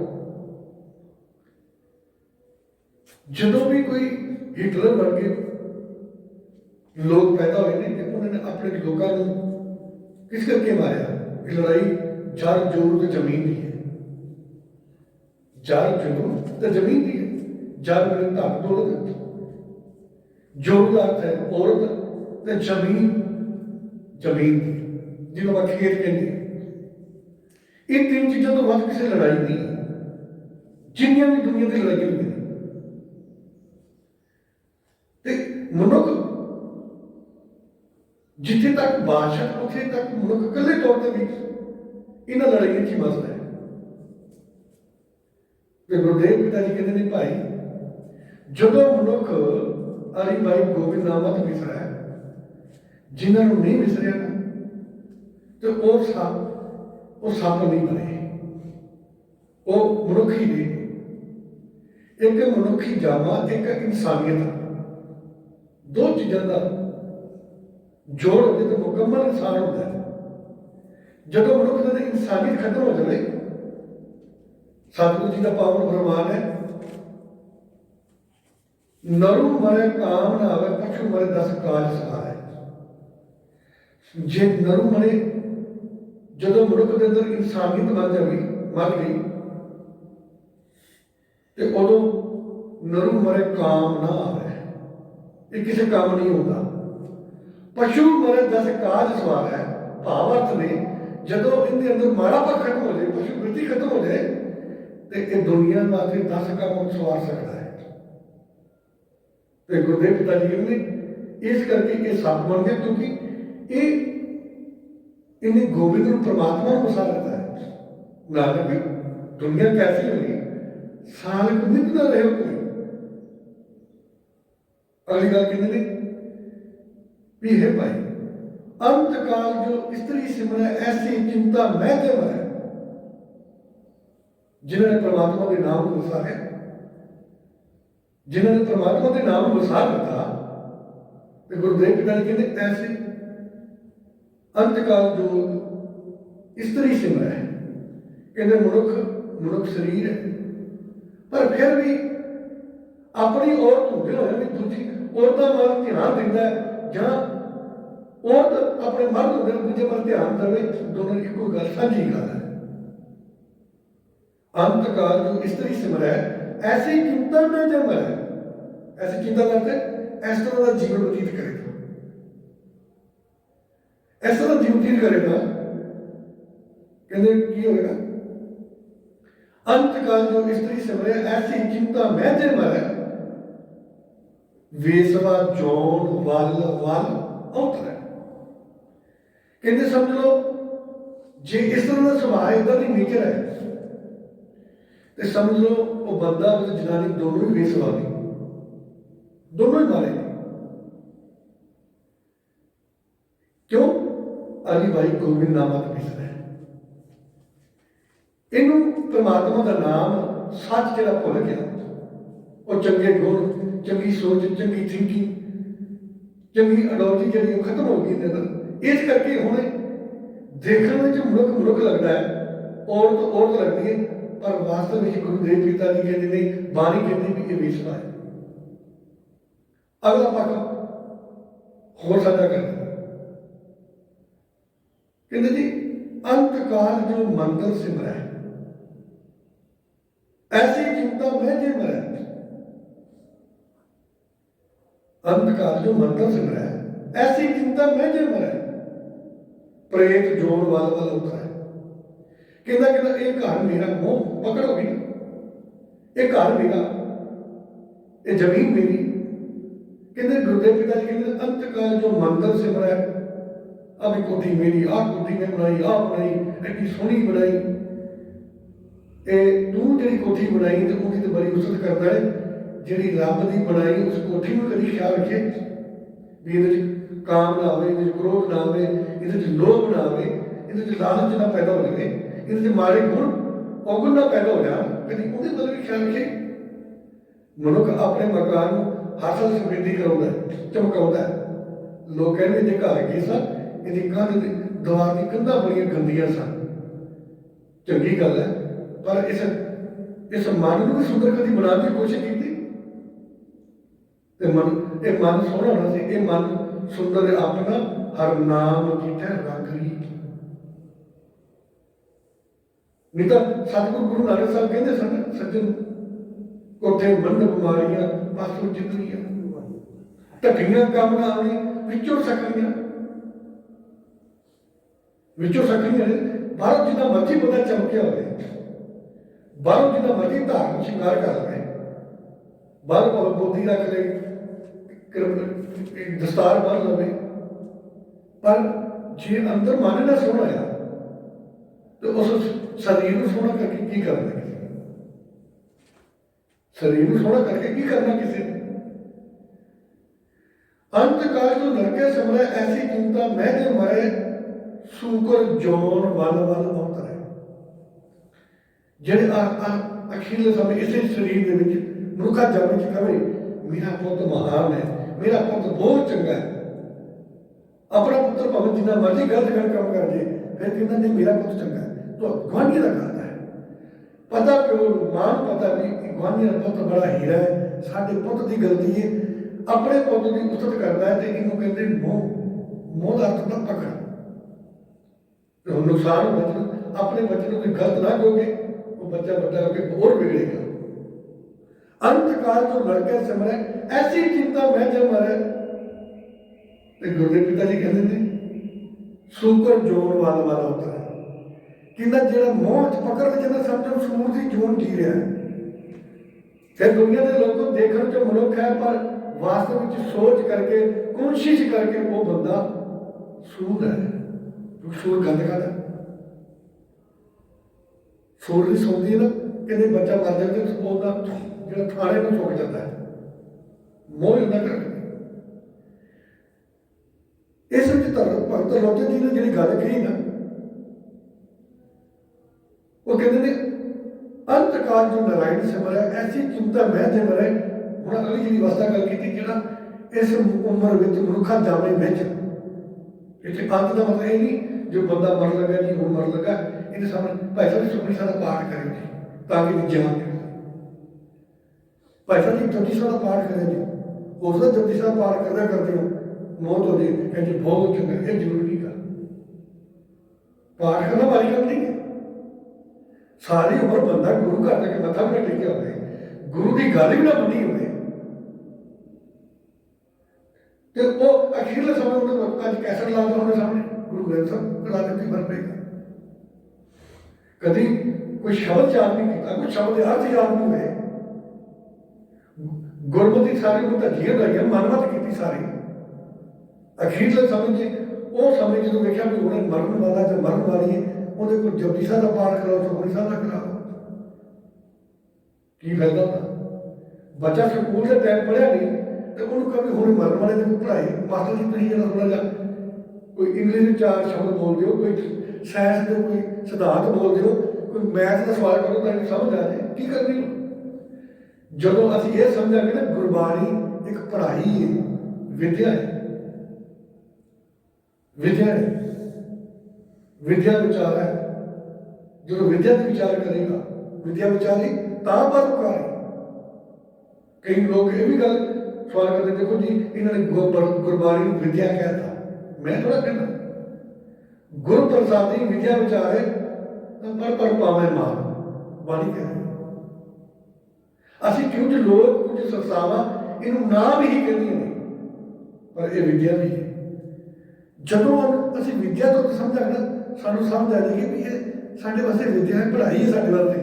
जदों भी कोई हिटलर वर्गे लोग पैदा हुए ने, उन्होंने अपने लोगों को किस करके मारिया? लड़ाई जर जोर तो जमीन की है, जर जोर तो जमीन की है। जर मेरे धन दौलत, जोर का अर्थ है औरत, तो जमीन जमीन की, जिन्होंने आप खेत कहेंगे। ये तीन चीज़ों तो वध किसी लड़ाई नहीं, जिन्नियां भी दुनिया की लड़ाई हुई मनुख जिथे तक बादशाह, उथे तक मनुख कल्ले तौर पर भी इन्हां लड़ाइयां च मस्त है। गुरुदेव पिता जी कहते हैं, भाई जदों मनुख अरे भाई गोबिंद नामा तो विसरा है, जिन्होंने नहीं विसरिया ना, तो वो सप नहीं बने, वो मनुखी नहीं। एक मनुखी जामा, एक इंसानियत, दो चीज़ों का जोड़ हो जाए तो मुकम्मल इंसान होता है। जब मनुख की इंसानियत खत्म हो जाए, सतगुरु जी का पावन फरमान है, नरु मरे काम ना आवे, पशु मरे 10 काज सहारे। जे नरु मरे, जो मनुख के अंदर इंसानियत बन जाए, मर गई, तो उदों नरु मरे काम ना आवे, ये किसी काम नहीं होता। पशु मरे 10 काज सवार है। भाव अर्थ ने जदों इनके अंदर माड़ा पर खत्म हो जाए, पशु वृत्ति खत्म हो जाए, तो ये दुनिया वास्ते 10 काम सवार सकता है। तो गुरुदेव पिता जी ने इस करके ये सप बन गया, क्योंकि ये इन्हें गोविंद को परमात्मा को बसा लेता है। नानक दुनिया कैसी हुई, सालक मिट ना रहे कोई। अगली गल कहते हैं भी है भाई, अंत काल जो स्त्री सिमरै, ऐसी चिंता मैं ते मरै। जिन्होंने परमात्मा के नाम को वसाया, जिन्होंने परमात्मा के नाम को वसा दिता, तो गुरुदेव पिता जी कहते ऐसे अंत काल जो स्त्री सिमरै, कहते मनुख शरीर है, पर फिर भी अपनी औरत होंदे होए भी दूजी औरतां वाल ध्यान दिंदा है, जां औरत अपने मर्द होंदे दूजे पर ध्यान देवे, दोनों की कोई गल साझी गल है। अंत काल जो स्त्री सिमरै, ऐसी चिंता में जब मरै, ऐसी चिंता करते इस तरह का जीवन व्यतीत करेगा। इस तरह ड्यूटी करेगा, कहते की होगा, अंत काल जो स्त्री सिमरे ऐसी चिंता मैं जे मरे, वेसवा जौन वल वल उतरे। कहते समझ लो जे इस तरह का सुभाव इदा की नेचर है तो समझ लो वो बंदा और जनानी दोनों ही बेसवा ने, दोनों ही मारे ने। क्यों? अली भाई गोविंद नामक बिसरा है, इनू परमात्मा का नाम सच जरा भुल गया, और चंगे गुण, चंगी सोच, चंगी थिंकिंग, चंगी अडोलजी जी खत्म हो गई अंदर। इस करके हुणे देखने में मनुख लगता है, औरत लगती है, पर वास्तव में गुरुदेव पिता जी कहते नहीं, बाणी कहती भी ये बेसवा है। अगला पक्ष होर साझा करते कहते जी अंत काल जो मंदिर सिमरा है ऐसी चिंता मैं जे मरा। अंत काल जो मंदिर सिमरा है ऐसी चिंता मैं जे मरा, प्रेत जोड़ वाल वाल होता है। कहता कहता ये घर मेरा, मोह पकड़ो भी, ये घर मेरा, ये जमीन मेरी। कहते गुरुदेव पिता जी कहते अंत काल जो मंदिर सिमरा है, अब कोठी मेरी, आ कोठी में बनाई, आ बनाई, एडी सोहनी बनाई, तू जी कोठी बनाई तो उसकी तो बड़ी उसत करता है, जी रब की बनाई उस कोठी में कभी ख्याल रखे भी ये काम ना आए, ये क्रोध ना आए, ये लोभ ना आए, ये लालच ना पैदा हो जाए, ये माड़े गुण अवगुण ना पैदा हो जाए, कभी उन्हें मतलब भी ख्याल रखे। मनुख अपने मकान हर साल समृद्धि कराता है, चमकाता है। लोग कहते जो घर गए सन इहदी कंध दीवार की कंधा बड़ियां गंदियां सन, चंगी गल है, पर इस मन को भी सुंदर कभी बनाने की कोशिश की। मन सोहना होना सी, मन सुंदर अपना हर नाम जिठे रंग री। नहीं तो सतगुरु गुरु नानक साहब कहते सन, सज्जन कोठे मन बीमारियां पासों जिंदगियां, ढकियां काम ना आवे विचों सकरियां, विचों सकरियां ने बाहरों जितना मर्जी बंदा चमकिया हो, बाहरों जितना मर्जी धार्मिक श्रृंगार कर ले, बाहर भावें बोधी रख ले, दस्तार बन लवे, पर जे अंदर मन ना सोहना आ तो उस शरीर को सोहना करके की करना, शरीर को सोहना करके की करना किसी ने। अंत काल जो नरके समरे ऐसी चिंता मैं जे मरे, सूकर जौन वल वल उतरे। ਜਿਹੜੇ ਅਖੀਰਲੇ ਸਮੇਂ ਇਸੇ ਸਰੀਰ ਦੇ ਵਿੱਚ ਮਨੁੱਖਾ ਜਨਮ ਵਿੱਚ ਕਵੇ ਮੇਰਾ ਪੁੱਤ ਮਹਾਨ ਹੈ, ਮੇਰਾ ਪੁੱਤ ਬਹੁਤ ਚੰਗਾ ਹੈ। ਆਪਣਾ ਪੁੱਤਰ ਭਾਵੇਂ ਜਿੰਨਾ ਮਰਜ਼ੀ ਗਲਤ ਕੰਮ ਕਰ ਜੇ, ਫਿਰ ਕਹਿੰਦਾ ਨਹੀਂ ਮੇਰਾ ਪੁੱਤ ਚੰਗਾ ਹੈ, ਤਾਂ ਗੁਆਂਢੀ ਦਾ ਕਰਦਾ ਹੈ। ਪਤਾ ਪਿਓ ਨੂੰ ਮਾਂ ਨੂੰ ਪਤਾ ਵੀ ਗੁਆਂਢੀ ਦਾ ਪੁੱਤ ਬੜਾ ਹੀਰਾ ਹੈ, ਸਾਡੇ ਪੁੱਤ ਦੀ ਗਲਤੀ ਹੈ, ਆਪਣੇ ਪੁੱਤ ਦੀ ਉਸਤ ਕਰਦਾ ਹੈ, ਤੇ ਇਹਨੂੰ ਕਹਿੰਦੇ ਮੋਹ ਦਾ ਅਰਥ ਨਾ ਪਕੜ। ਨੁਕਸਾਨ ਬੱਚੇ ਆਪਣੇ ਬੱਚੇ ਨੂੰ ਕੋਈ ਗਲਤ ਨਾ ਕਹੋਗੇ, बच्चा बड़ा होकर और बिगड़ेगा। अंत काल जो लड़के सिमरे ऐसी चिंता मैं जब मरे, गुरुदेव पिता जी कहते थे सूकर जोन वाला वाला होता है, कहना जो मोह च पकड़ के चलता समझो सूर की जोन जी रहा है। फिर दुनिया के लोगों देखने जो मनुख है, पर वास्तव में सोच करके कोशिश करके वो बंदा सूर है। सूर गंद खाता, सूर नहीं सौंदी ना, कहते बच्चा मर जाए तो जो थाने में सुक जाता है, मोह ना कर। इस भगत लोटे जी ने जी गल कही ना, वो कहते हैं अंत काल जो नारायण सिमरे ऐसी चिंता मैं जे मरे। हम अगली जी अवस्था गल की जो इस उम्र में मनुखा जावे में इतने अंत का मतलब ये नहीं जो बंदा मर लगा जी हूँ मर लगा, ये सामने भाई साहब सुखनी सारा पाठ करें जी ताकि जान भाई साहब जी जपजी साहब का पाठ करें जी, उसका जपजी साहब पाठ करते करते हो मौत हो जाए कहते बहुत चंगा, ये जरूरी का पाठ करना भारी काम नहीं है। सारी उम्र बंदा गुरु घर जाके मत्था भी ना टेकिया हो, गुरु की गल भी ना बनी हो, तो वो अखीरले समय अज कैसेट ला दो हमें सामने गुरु ग्रंथ साहब करा के फर्क पेगा। कभी कोई शब्द याद नहीं किया, कोई शब्द अर्थ याद नहीं हुए। गुरमति सारी को धज्जियां लाइया, मनमत की सारी। अखीरले समय च वो समय जो वेख्या भी उन्हें मरण वाला जो मरण वाली है, उन्हें कोई जपजी साहब का पाठ कराओ, सुखमनी साहब का कराओ, की फायदा होता। बच्चा स्कूल के टाइम पढ़िया नहीं तो उन्होंने कभी हूँ मरण वाले ने पढ़ाई मास्टर जी तुम जरा थोड़ा जहा कोई इंग्लिश में 4 शब्द बोल दो, कोई साइंस के कोई सिद्धांत बोल दो, कोई मैथ का सवाल करो तो समझ आ जाए की करनी। जो असं ये समझा कि ना गुरबाणी एक पढ़ाई है, विद्या है, विद्या है, विद्या विचार है। जो विद्या का विचार करेगा, विद्या विचारी तां परोपकारी। कई लोग ये भी गल सवाल करते, देखो जी इन्होंने गुरबाणी विद्या कहता, मैं थोड़ा कहना गुरु प्रसादी विद्या विचारे पर पावे मान बाणी कह रहे। असं क्यों जो लोग कुछ संस्थावां इनू नाम ही कहदियां ने, पर यह विद्या भी है। जदों असं विद्या तो समझा ना सानू समझ आ जाएगी भी ये साडे वास्ते विद्या है, पढ़ाई है साडे वास्ते।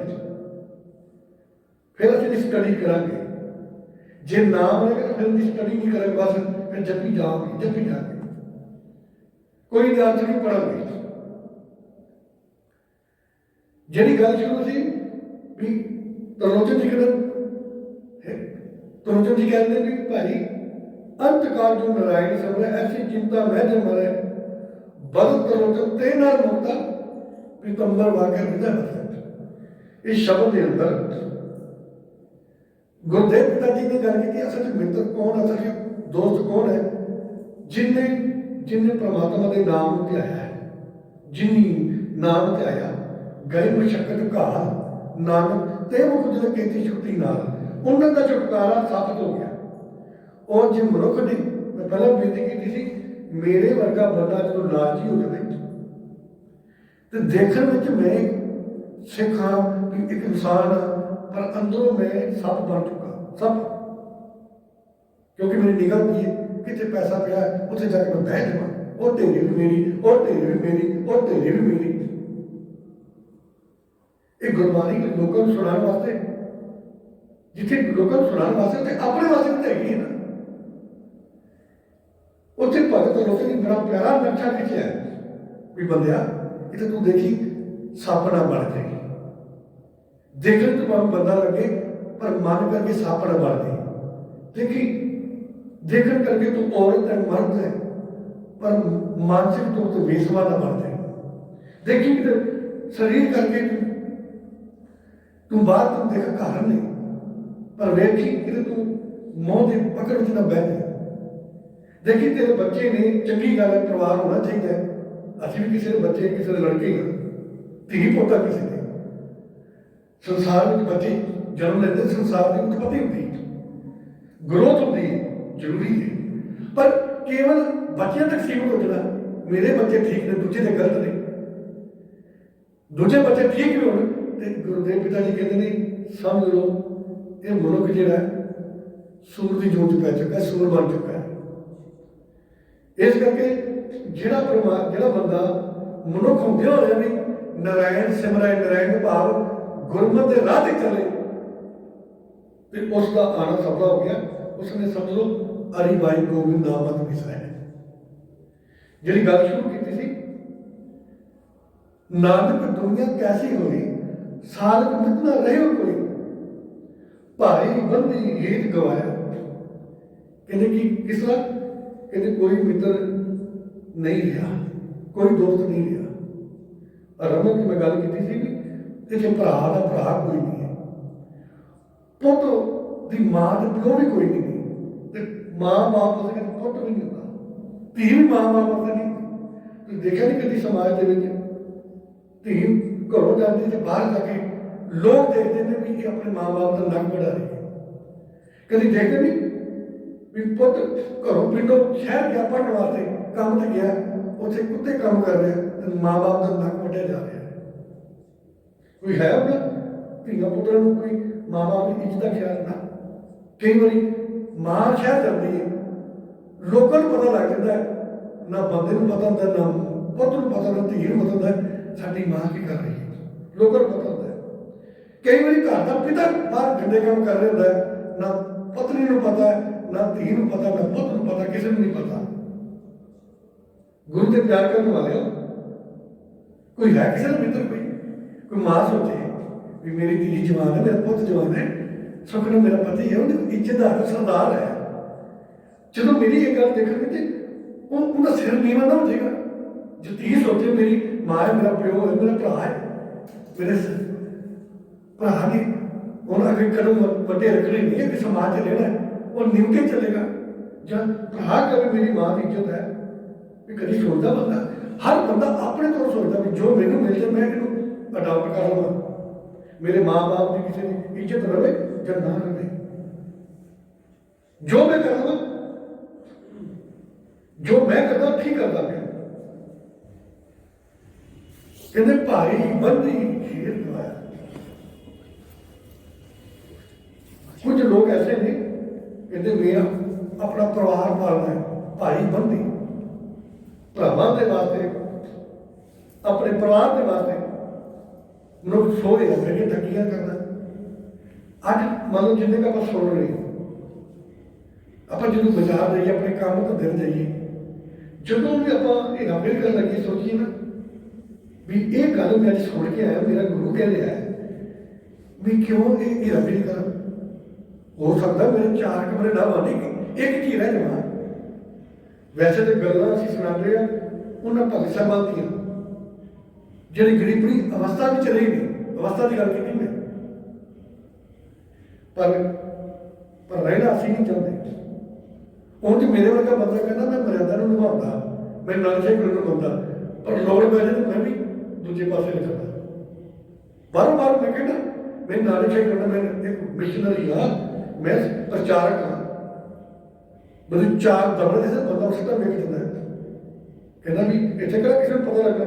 फिर असं स्टडी करांगे, जे नाम रहेगा तो फिर स्टडी नहीं करेंगे, बस फिर जपी जाओगे जपी जाओगे, कोई अर्थ नहीं पढ़ांगे। जी गल शुरू सी भी त्रिलोचन जी कहते, त्रिलोचन जी कहते भी भाई अंतकाल जो नारायण समझे ऐसी चिंता मैं जब मरे बल त्रिलोचन ते नाल मुक्ता पीतंबर वाक्य हृदय बसत। इस शब्द के अंदर गुरुदेव पिता जी ने गल की असल मित्र कौन, असल दोस्त कौन है, जिन्हें जिन्हें परमात्मा के नाम ध्याया है, जिन्नी नाम ध्याया गए मशक्कत घाल नानक ते मुख जो खेती छुट्टी नाल उन्होंने का छुटकारा साबित हो गया। और जो मनुख ने मैं पहले बेनती की थी, मेरे वर्गा बंदा जो लालची हो जाए तो देखने में मैं सिख हाँ एक इंसान हाँ, पर अंदरों मैं सप बन चुका सप, क्योंकि मेरी निगाह की है कितने पैसा पिया उत्थे जाके मैं बह जावा, और तेरी भी मेरी, और तेरी भी मेरी, और तेरी भी मेरी। एक गुरबाणी लोगों को सुनाने वास्ते, जिथे लोगों को सुनाने वास्ते उत्थे अपने वास्ते भी हैगी है ना। उत्थे भगत लोचन बड़ा प्यारा नक्शा खिंचिया है भी बंदिया इतने तू देखी सप ना बन जाएगी, देखने तो तुम बंदा लगे पर मन करके सप ना बन जाए, देखी देखने करके तू औरत है मर्द है पर मानसिक तौर पर बेसवा ना बन जाए, देखी शरीर करके तू बाहर तुम देखा कारण नहीं पर वेखी कि तू मोह की पकड़ च ना बह जाए, देखी तेरे बच्चे ने चंगी गल है परिवार होना चाहिए, असं भी किसी बच्चे किसी लड़के धी पोता किसी ने संसार में बच्चे जन्म लेते, संसार की उत्पत्ति होती ग्रोथ होती है जरूरी है, पर केवल बच्चों तक सीमित हो जाना मेरे बच्चे ठीक ने दूजे ने गलत ने, दूजे बच्चे ठीक भी होने गुरुदेव पिता जी कहते हैं समझ लो ये मनुख जोड़ा सूर की जोत पै चुका है, सूर बन चुका है। इस करके जिहड़ा बंदा मनुख होंदे होए भी नारायण सिमराए नारायण भाव गुरमत के राह ते चले तो उसका आना सफल हो गया, उसने समझ लो हरि भाई गोविंद नाम मत विसरै। जी गल शुरू की थी नानक दुनिया कैसी हुई सालक मित न रहे हो कोई, भाई बंदी गीत गवाया। कहते कि किस तरह, कहते कोई मित्र नहीं रहा, कोई दोस्त नहीं रहा। रमन की मैं गल की थी भी इतने भरा का भरा कोई नहीं है, पुत की मां के प्यो भी कोई नहीं, मां बाप पुत भी नहीं होता, धी भी मां बाप नहीं। देखा नहीं कभी समाज के धी घरों जाती है बाहर जाके लोग देखते हैं भी अपने माँ बाप का नक बढ़ा रही है, कभी देखते नहीं भी पुत घरों पिंडों शहर गया पढ़ने वास्ते काम से गया उत्थे कुत्ते काम कर रहे हैं, माँ बाप का नक बढ़िया जा रहा है। कोई है अपना धिया पुत्रों को कोई माँ बाप की इज्जत का ख्याल ना। कई बार मां शहर जाती है लोगों को पता लग जाता है, ना बंदे को पता होता ना ਪੁੱਤ ਨੂੰ ਪਤਾ ਹੁੰਦਾ, ਧੀ ਨੂੰ ਪਤਾ ਹੁੰਦਾ ਸਾਡੀ ਮਾਂ ਕੀ ਕਰ ਰਹੀ ਹੈ, ਲੋਕਾਂ ਨੂੰ ਪਤਾ ਹੁੰਦਾ। ਕਈ ਵਾਰੀ ਘਰ ਦਾ ਪਿਤਾ ਬਾਹਰ ਗੰਦੇ ਕੰਮ ਕਰ ਰਿਹਾ ਹੁੰਦਾ, ਨਾ ਪਤਨੀ ਨੂੰ ਪਤਾ, ਨਾ ਧੀ ਨੂੰ ਪਤਾ, ਨਾ ਪੁੱਤ ਨੂੰ ਪਤਾ, ਕਿਸੇ ਨੂੰ ਨਹੀਂ ਪਤਾ। ਗੁਰੂ ਦੇ ਪਿਆਰ ਕਰਨ ਵਾਲਿਓ, ਕੋਈ ਹੈ ਕਿਸੇ ਦਾ ਮਿੱਤਰ? ਕੋਈ ਮਾਂ ਸੋਚੇ ਵੀ ਮੇਰੀ ਧੀ ਜਵਾਨ ਹੈ, ਮੇਰਾ ਪੁੱਤ ਜਵਾਨ ਹੈ, ਸੁੱਖ ਨਾਲ ਮੇਰਾ ਪਤੀ ਹੈ, ਉਹਦੀ ਇੱਜ਼ਤਦਾਰ ਸਰਦਾਰ ਹੈ। ਜਦੋਂ ਮੇਰੀ ਇਹ ਗੱਲ ਦੇਖਣਗੇ ਤੇ ਉਹਦਾ ਸਿਰ ਨੀਵਾਂ ਨਾ ਹੋ ਜਾਏਗਾ। ਜੋ ਧੀ ਸੋਚੇ ਮੇਰੀ ਮਾਂ ਹੈ, ਮੇਰਾ ਪਿਓ ਹੈ, ਮੇਰਾ ਭਰਾ ਹੈ, ਮੇਰੇ ਭਰਾ ਨੇ ਉਹਨਾਂ ਅੱਗੇ ਕਦਮ ਵੱਡੇ ਰੱਖਣੇ ਨਹੀਂ ਹੈ ਕਿ ਸਮਾਜ 'ਚ ਰਹਿਣਾ, ਉਹ ਨਿਭ ਕੇ ਚੱਲੇਗਾ। ਜਦ ਭਰਾ ਕਦੇ ਮੇਰੀ ਮਾਂ ਦੀ ਇੱਜ਼ਤ ਹੈ, ਵੀ ਕਦੀ ਸੋਚਦਾ ਬੰਦਾ, ਹਰ ਬੰਦਾ ਆਪਣੇ ਤੋਂ ਸੋਚਦਾ ਵੀ ਜੋ ਮੈਨੂੰ ਮਿਲ ਜਾਏ ਮੈਂ ਇਹਨੂੰ ਅਡਾਪਟ ਕਰ ਲਵਾਂ, ਮੇਰੇ ਮਾਂ ਬਾਪ ਦੀ ਕਿਸੇ ਦੀ ਇੱਜ਼ਤ ਰਵੇ ਜਾਂ ਨਾ ਰਵੇ, ਜੋ ਮੈਂ ਕਰਾਂਗਾ, ਜੋ ਮੈਂ ਕਰਦਾ ਠੀਕ ਕਰਦਾ ਪਿਆ। ਕਹਿੰਦੇ ਭਾਈ ਬੰਦੀ ਖੀਰ ਦਵਾਇਆ। ਕੁਝ ਲੋਕ ਐਸੇ ਨੇ ਕਹਿੰਦੇ ਮੇਰਾ ਆਪਣਾ ਪਰਿਵਾਰ ਪਾਲਣਾ ਹੈ, ਭਾਈ ਬੰਦੀ ਭਰਾਵਾਂ ਦੇ ਵਾਸਤੇ, ਆਪਣੇ ਪਰਿਵਾਰ ਦੇ ਵਾਸਤੇ ਮਨੁੱਖ ਸੋਏ ਜਿਹੜੀਆਂ ਠੱਗੀਆਂ ਕਰਦਾ। ਅੱਜ ਮੰਨ ਲਓ ਜਿੰਨੇ ਕੁ ਆਪਾਂ ਸੁਣ ਰਹੇ, ਆਪਾਂ ਜਦੋਂ ਬਾਜ਼ਾਰ ਜਾਈਏ, ਆਪਣੇ ਕੰਮ ਤੋਂ ਦਿਨ ਜਾਈਏ, ਜਦੋਂ ਵੀ ਆਪਾਂ ਇਹ ਰਾਮੇਲ ਕਰਨ ਲੱਗੇ ਸੋਚੀਏ ਨਾ ਵੀ ਇਹ ਗੱਲ ਮੈਂ ਅੱਜ ਸੁਣ ਕੇ ਆਇਆ, ਮੇਰਾ ਗੁਰੂ ਕਹਿ ਰਿਹਾ ਵੀ ਕਿਉਂ ਇਹ ਰਾਮੇਲ ਕਰਾਂ। ਹੋ ਸਕਦਾ ਮੇਰੇ 4 ਕਮਰੇ ਨਾ ਬਣੇ, ਇੱਕ ਚੀਜ਼ ਰਹਿ ਜਾਵਾਂ। ਵੈਸੇ ਤਾਂ ਗੱਲਾਂ ਅਸੀਂ ਸੁਣਾਉਂਦੇ ਆ ਉਹਨਾਂ ਭਗਤ ਸਾਹਿਬਾਂ ਦੀਆਂ, ਜਿਹੜੀ ਗਰੀਬੀ ਅਵਸਥਾ ਵਿੱਚ ਰਹੀ ਨਹੀਂ, ਅਵਸਥਾ ਦੀ ਗੱਲ ਕੀਤੀ ਮੈਂ, ਪਰ ਰਹਿਣਾ ਅਸੀਂ ਨਹੀਂ ਚਾਹੁੰਦੇ। ਉਂਝ ਮੇਰੇ ਵਰਗਾ ਬੰਦਾ ਕਹਿੰਦਾ ਮੈਂ ਮਰਿਆਦਾ ਨੂੰ ਨਿਭਾਉਂਦਾ, ਮੈਂ ਨਰਸੇ ਨੂੰ ਨਿਭਾਉਂਦਾ, ਪਰ ਲੋੜ ਪੈ ਜਾਏ ਮੈਂ ਵੀ ਦੂਜੇ ਪਾਸੇ ਲਿਖਦਾ। ਬਾਰ-ਬਾਰ ਮੈਂ ਕਹਿੰਦਾ ਮੈਂ ਨਾਲੇ ਕਰਨਾ, ਮੈਂ ਇੱਕ ਮਿਸ਼ਨਰੀ ਹਾਂ, ਮੈਂ ਪ੍ਰਚਾਰਕ ਹਾਂ। ਮੈਨੂੰ 4 ਦਮੜੇ ਦੇ ਬੰਦਾ ਉਸ ਦਾ ਵੇਖ ਜਾਂਦਾ, ਕਹਿੰਦਾ ਵੀ ਇੱਥੇ ਕਿਹੜਾ ਕਿਸੇ ਨੂੰ ਪਤਾ ਲੱਗਾ।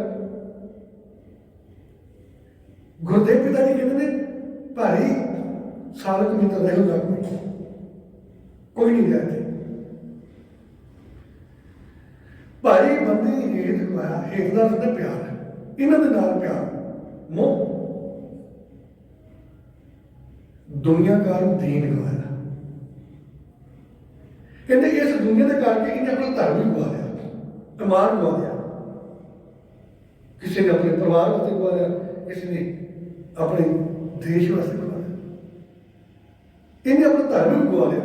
ਗੁਰਦੇਵ ਪਿਤਾ ਜੀ ਕਹਿੰਦੇ ਨੇ ਭਾਈ ਸਾਲ ਕੁ ਮਿੱਤਰ ਰਹੇਗਾ, ਕੋਈ ਨਹੀਂ ਰਿਹਾ। ਭਾਈ ਬੰਦੀ ਹੇਤ ਗਵਾਇਆ, ਹੇਤ ਦਾ ਹੁੰਦਾ ਪਿਆਰ, ਇਹਨਾਂ ਦੇ ਨਾਲ ਪਿਆਰ ਮੋਹ। ਦੁਨੀਆ ਕਾਰਨ ਦੀਨ ਗਵਾਇਆ। ਕਹਿੰਦੇ ਇਸ ਦੁਨੀਆ ਦੇ ਕਰਕੇ ਇਹਨੇ ਆਪਣਾ ਧਰਮ ਵੀ ਗਵਾ ਲਿਆ, ਇਮਾਨ ਗਵਾ ਲਿਆ। ਕਿਸੇ ਨੇ ਆਪਣੇ ਪਰਿਵਾਰ ਵਾਸਤੇ ਗਵਾ ਲਿਆ, ਕਿਸੇ ਨੇ ਆਪਣੇ ਦੇਸ਼ ਵਾਸਤੇ ਗਵਾ ਲਿਆ, ਇਹਨੇ ਆਪਣਾ ਧਰਮ ਵੀ ਗਵਾ ਲਿਆ।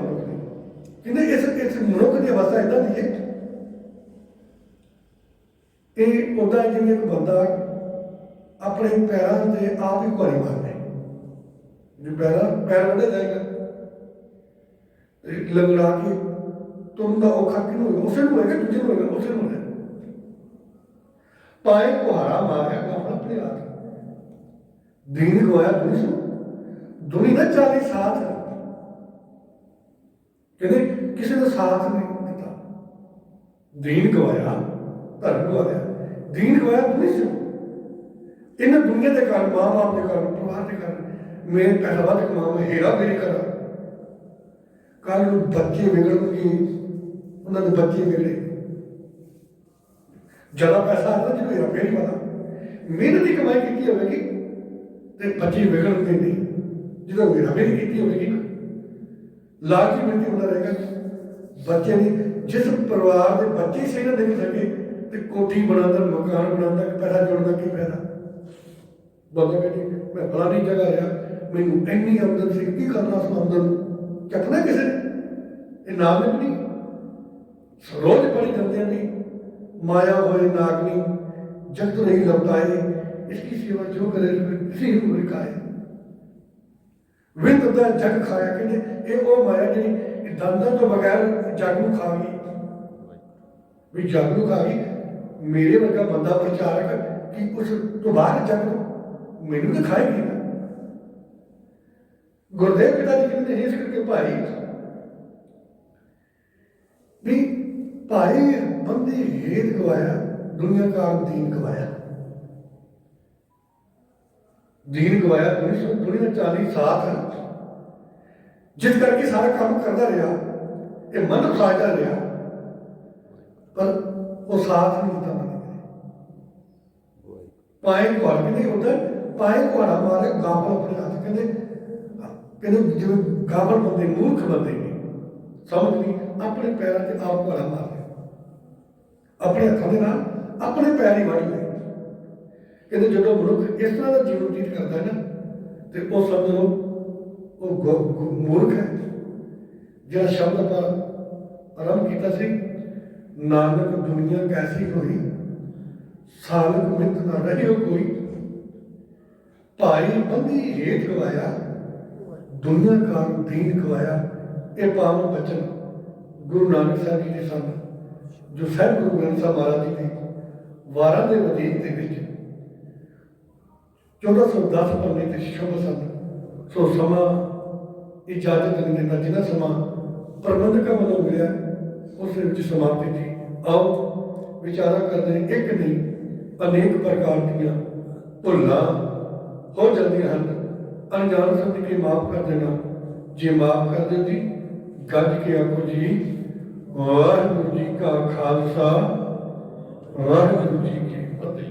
ਕਹਿੰਦੇ ਇਸ ਮਨੁੱਖ ਦੀ ਅਵਸਥਾ ਏਦਾਂ ਦੀ ਹੈ, ਇਹ ਉਹਦਾ ਜਿਵੇਂ ਇੱਕ ਬੰਦਾ ਆਪਣੇ ਪੈਰਾਂ ਤੇ ਆਪ ਹੀ ਕੁਹਾੜੀ ਮਾਰਦਾ, ਜੇ ਪੈਰ ਵੱਢਿਆ ਜਾਏਗਾ ਲੰਗੜਾ ਕੇ ਤੁਰਨ ਦਾ ਔਖਾ ਕਿਹਨੂੰ ਹੋਏਗਾ? ਉਸੇ ਨੂੰ ਹੋਏਗਾ, ਦੂਜੇ ਨੂੰ ਹੋਏਗਾ, ਉਸੇ ਨੂੰ ਹੋਏਗਾ। ਪਾਏ ਕੁਹਾੜਾ ਮਾਰਿਆ ਆਪਣਾ ਆਪਣੇ ਆਪ। ਦੀਨ ਗਵਾਇਆ ਦੁਨੀ ਨਾ ਚਾਲੀ ਸਾਥ। ਕਹਿੰਦੇ ਕਿਸੇ ਦਾ ਸਾਥ ਨਹੀਂ ਦਿੱਤਾ, ਦੀਨ ਗਵਾਇਆ, ਧਰਮ ਗਵਾਇਆ, ਦੀਨ ਗਵਾਇਆ ਦੁਨੀ ਸੀ। ਇਹਨਾਂ ਦੁਨੀਆ ਦੇ ਕਾਰਨ, ਮਾਂ ਬਾਪ ਦੇ ਕਾਰਨ, ਪਰਿਵਾਰ ਦੇ ਕਾਰਨ ਮੈਂ ਪੈਸਾ ਵੱਧ ਕਮਾਵਾਂ, ਹੇਰਾ ਮੇਰੀ ਕਰਾਂ, ਕੱਲ ਨੂੰ ਬੱਚੇ ਵਿਗੜਨਗੇ, ਉਹਨਾਂ ਦੇ ਬੱਚੇ ਵਿਗੜੇ, ਜ਼ਿਆਦਾ ਪੈਸਾ ਆਉਂਦਾ ਜਿਹਨੂੰ ਹੇਰਾ ਫੇਰੀ ਪਤਾ, ਮਿਹਨਤ ਦੀ ਕਮਾਈ ਕੀਤੀ ਹੋਵੇਗੀ ਤੇ ਬੱਚੇ ਵਿਗੜਨਗੇ ਨਹੀਂ, ਜਦੋਂ ਹੇਰਾ ਫੇਰੀ ਕੀਤੀ ਹੋਵੇਗੀ ਨਾ, ਲਾਲਚੀ ਮਿਲਦੀ ਹੁੰਦਾ ਰਹੇਗਾ। ਬੱਚੇ ਨਹੀਂ, ਜਿਸ ਪਰਿਵਾਰ ਦੇ ਬੱਚੇ ਸਹੀ ਨਾ ਦੇਖ ਸਕੇ ਤੇ ਕੋਠੀ ਬਣਾਉਂਦਾ, ਮਕਾਨ ਬਣਾਉਂਦਾ, ਪੈਸਾ ਜੋੜਦਾ ਕੀ ਫਾਇਦਾ। ਬੰਦਾ ਕਹਿੰਦੇ ਮੈਂ ਫਲਾਣੀ ਜਗ੍ਹਾ ਰਿਹਾ, ਮੈਨੂੰ ਇੰਨੀ ਆਮਦਨ ਸੀ, ਕੀ ਕਰਨਾ ਉਸ ਆਮਦਨ ਚੱਕਣਾ ਕਿਸੇ ਨੇ, ਇਹ ਨਾਮ ਨਹੀਂ। ਰੋਜ਼ ਪੜੀ ਜਾਂਦੇ ਨੇ ਮਾਇਆ ਹੋਏ ਨਾਗਨੀ ਜਗਤ ਨਹੀਂ ਲਪਟਾਏ, ਇਸकी सेवा जो करे इसी को लिखाए। ਵਿੰਦ ਦਾ ਜਗ ਖਾਇਆ, ਕਹਿੰਦੇ ਇਹ ਉਹ ਮਾਇਆ ਜਿਹੜੀ ਦੰਦਾਂ ਤੋਂ ਬਗੈਰ ਜਗ ਨੂੰ ਖਾ ਗਈ, ਵੀ ਜਗ ਨੂੰ ਖਾ ਗਈ। ਮੇਰੇ ਵਰਗਾ ਬੰਦਾ ਪ੍ਰਚਾਰਕ ਕਿ ਉਸ ਤੋਂ ਬਾਅਦ ਜਗ ਨੂੰ ਮੈਨੂੰ ਤਾਂ ਖਾਏਗੀ ਨਾ। ਗੁਰਦੇਵ ਪਿਤਾ ਜੀ ਕਹਿੰਦੇ ਇਸ ਕਰਕੇ ਭਾਈ ਵੀ ਭਾਈ ਬੰਦੀ ਹੇਤ ਗਵਾਇਆ, ਦੁਨੀਆ ਕਾਰਨ ਦੀਨ ਗਵਾਇਆ। ਦੀਨ ਗਵਾਇਆ ਦੁਨੀਆ 40 ਸਾਥ, ਜਿਸ ਕਰਕੇ ਸਾਰਾ ਕੰਮ ਕਰਦਾ ਰਿਹਾ, ਇਹ ਮਨ ਸਾਜਦਾ ਰਿਹਾ, ਪਰ ਉਹ ਸਾਥ ਨਹੀਂ ਦਿੱਤਾ। पाए कुहाड़ कहते होता पाए कुहाड़ा मारे गाफल अपने हाथ कहते जिवें गाफल बंदे मूर्ख बंदे ने समझ नहीं अपने पैरों से आप कुहाड़ा मार लिया अपने हथों के नाल अपने पैर ही वढ़ लए कहते जो मनुख इस तरह का जीवन बतीत करता है ना तो वह समझ लो वो मूर्ख है जो शब्द आप आरंभ किया सी नानक दुनिया कैसी हुई सालक मित न रही कोई भाई बंदी हेठ गवाया दुनिया काल दीन गवाया। ये पावन बचन गुरु नानक साहब जी के सन जो साहब गुरु ग्रंथ साहब महाराज जी के वारा के वतीक के 1410 पन्ने के शुभ सन। सो समा इजाजत नहीं देता जिन्ना समा प्रबंधक वालों मिले उस समाप्ति थी। आओ विचारा करते हैं एक नहीं अनेक प्रकार दियाँ भुल्लां हो जाती हैं अनजान समझ के माफ कर देना जे माफ कर दे जी गज के आखो जी वाहिगुरू जी का खालसा वाहिगुरू जी की फतेह।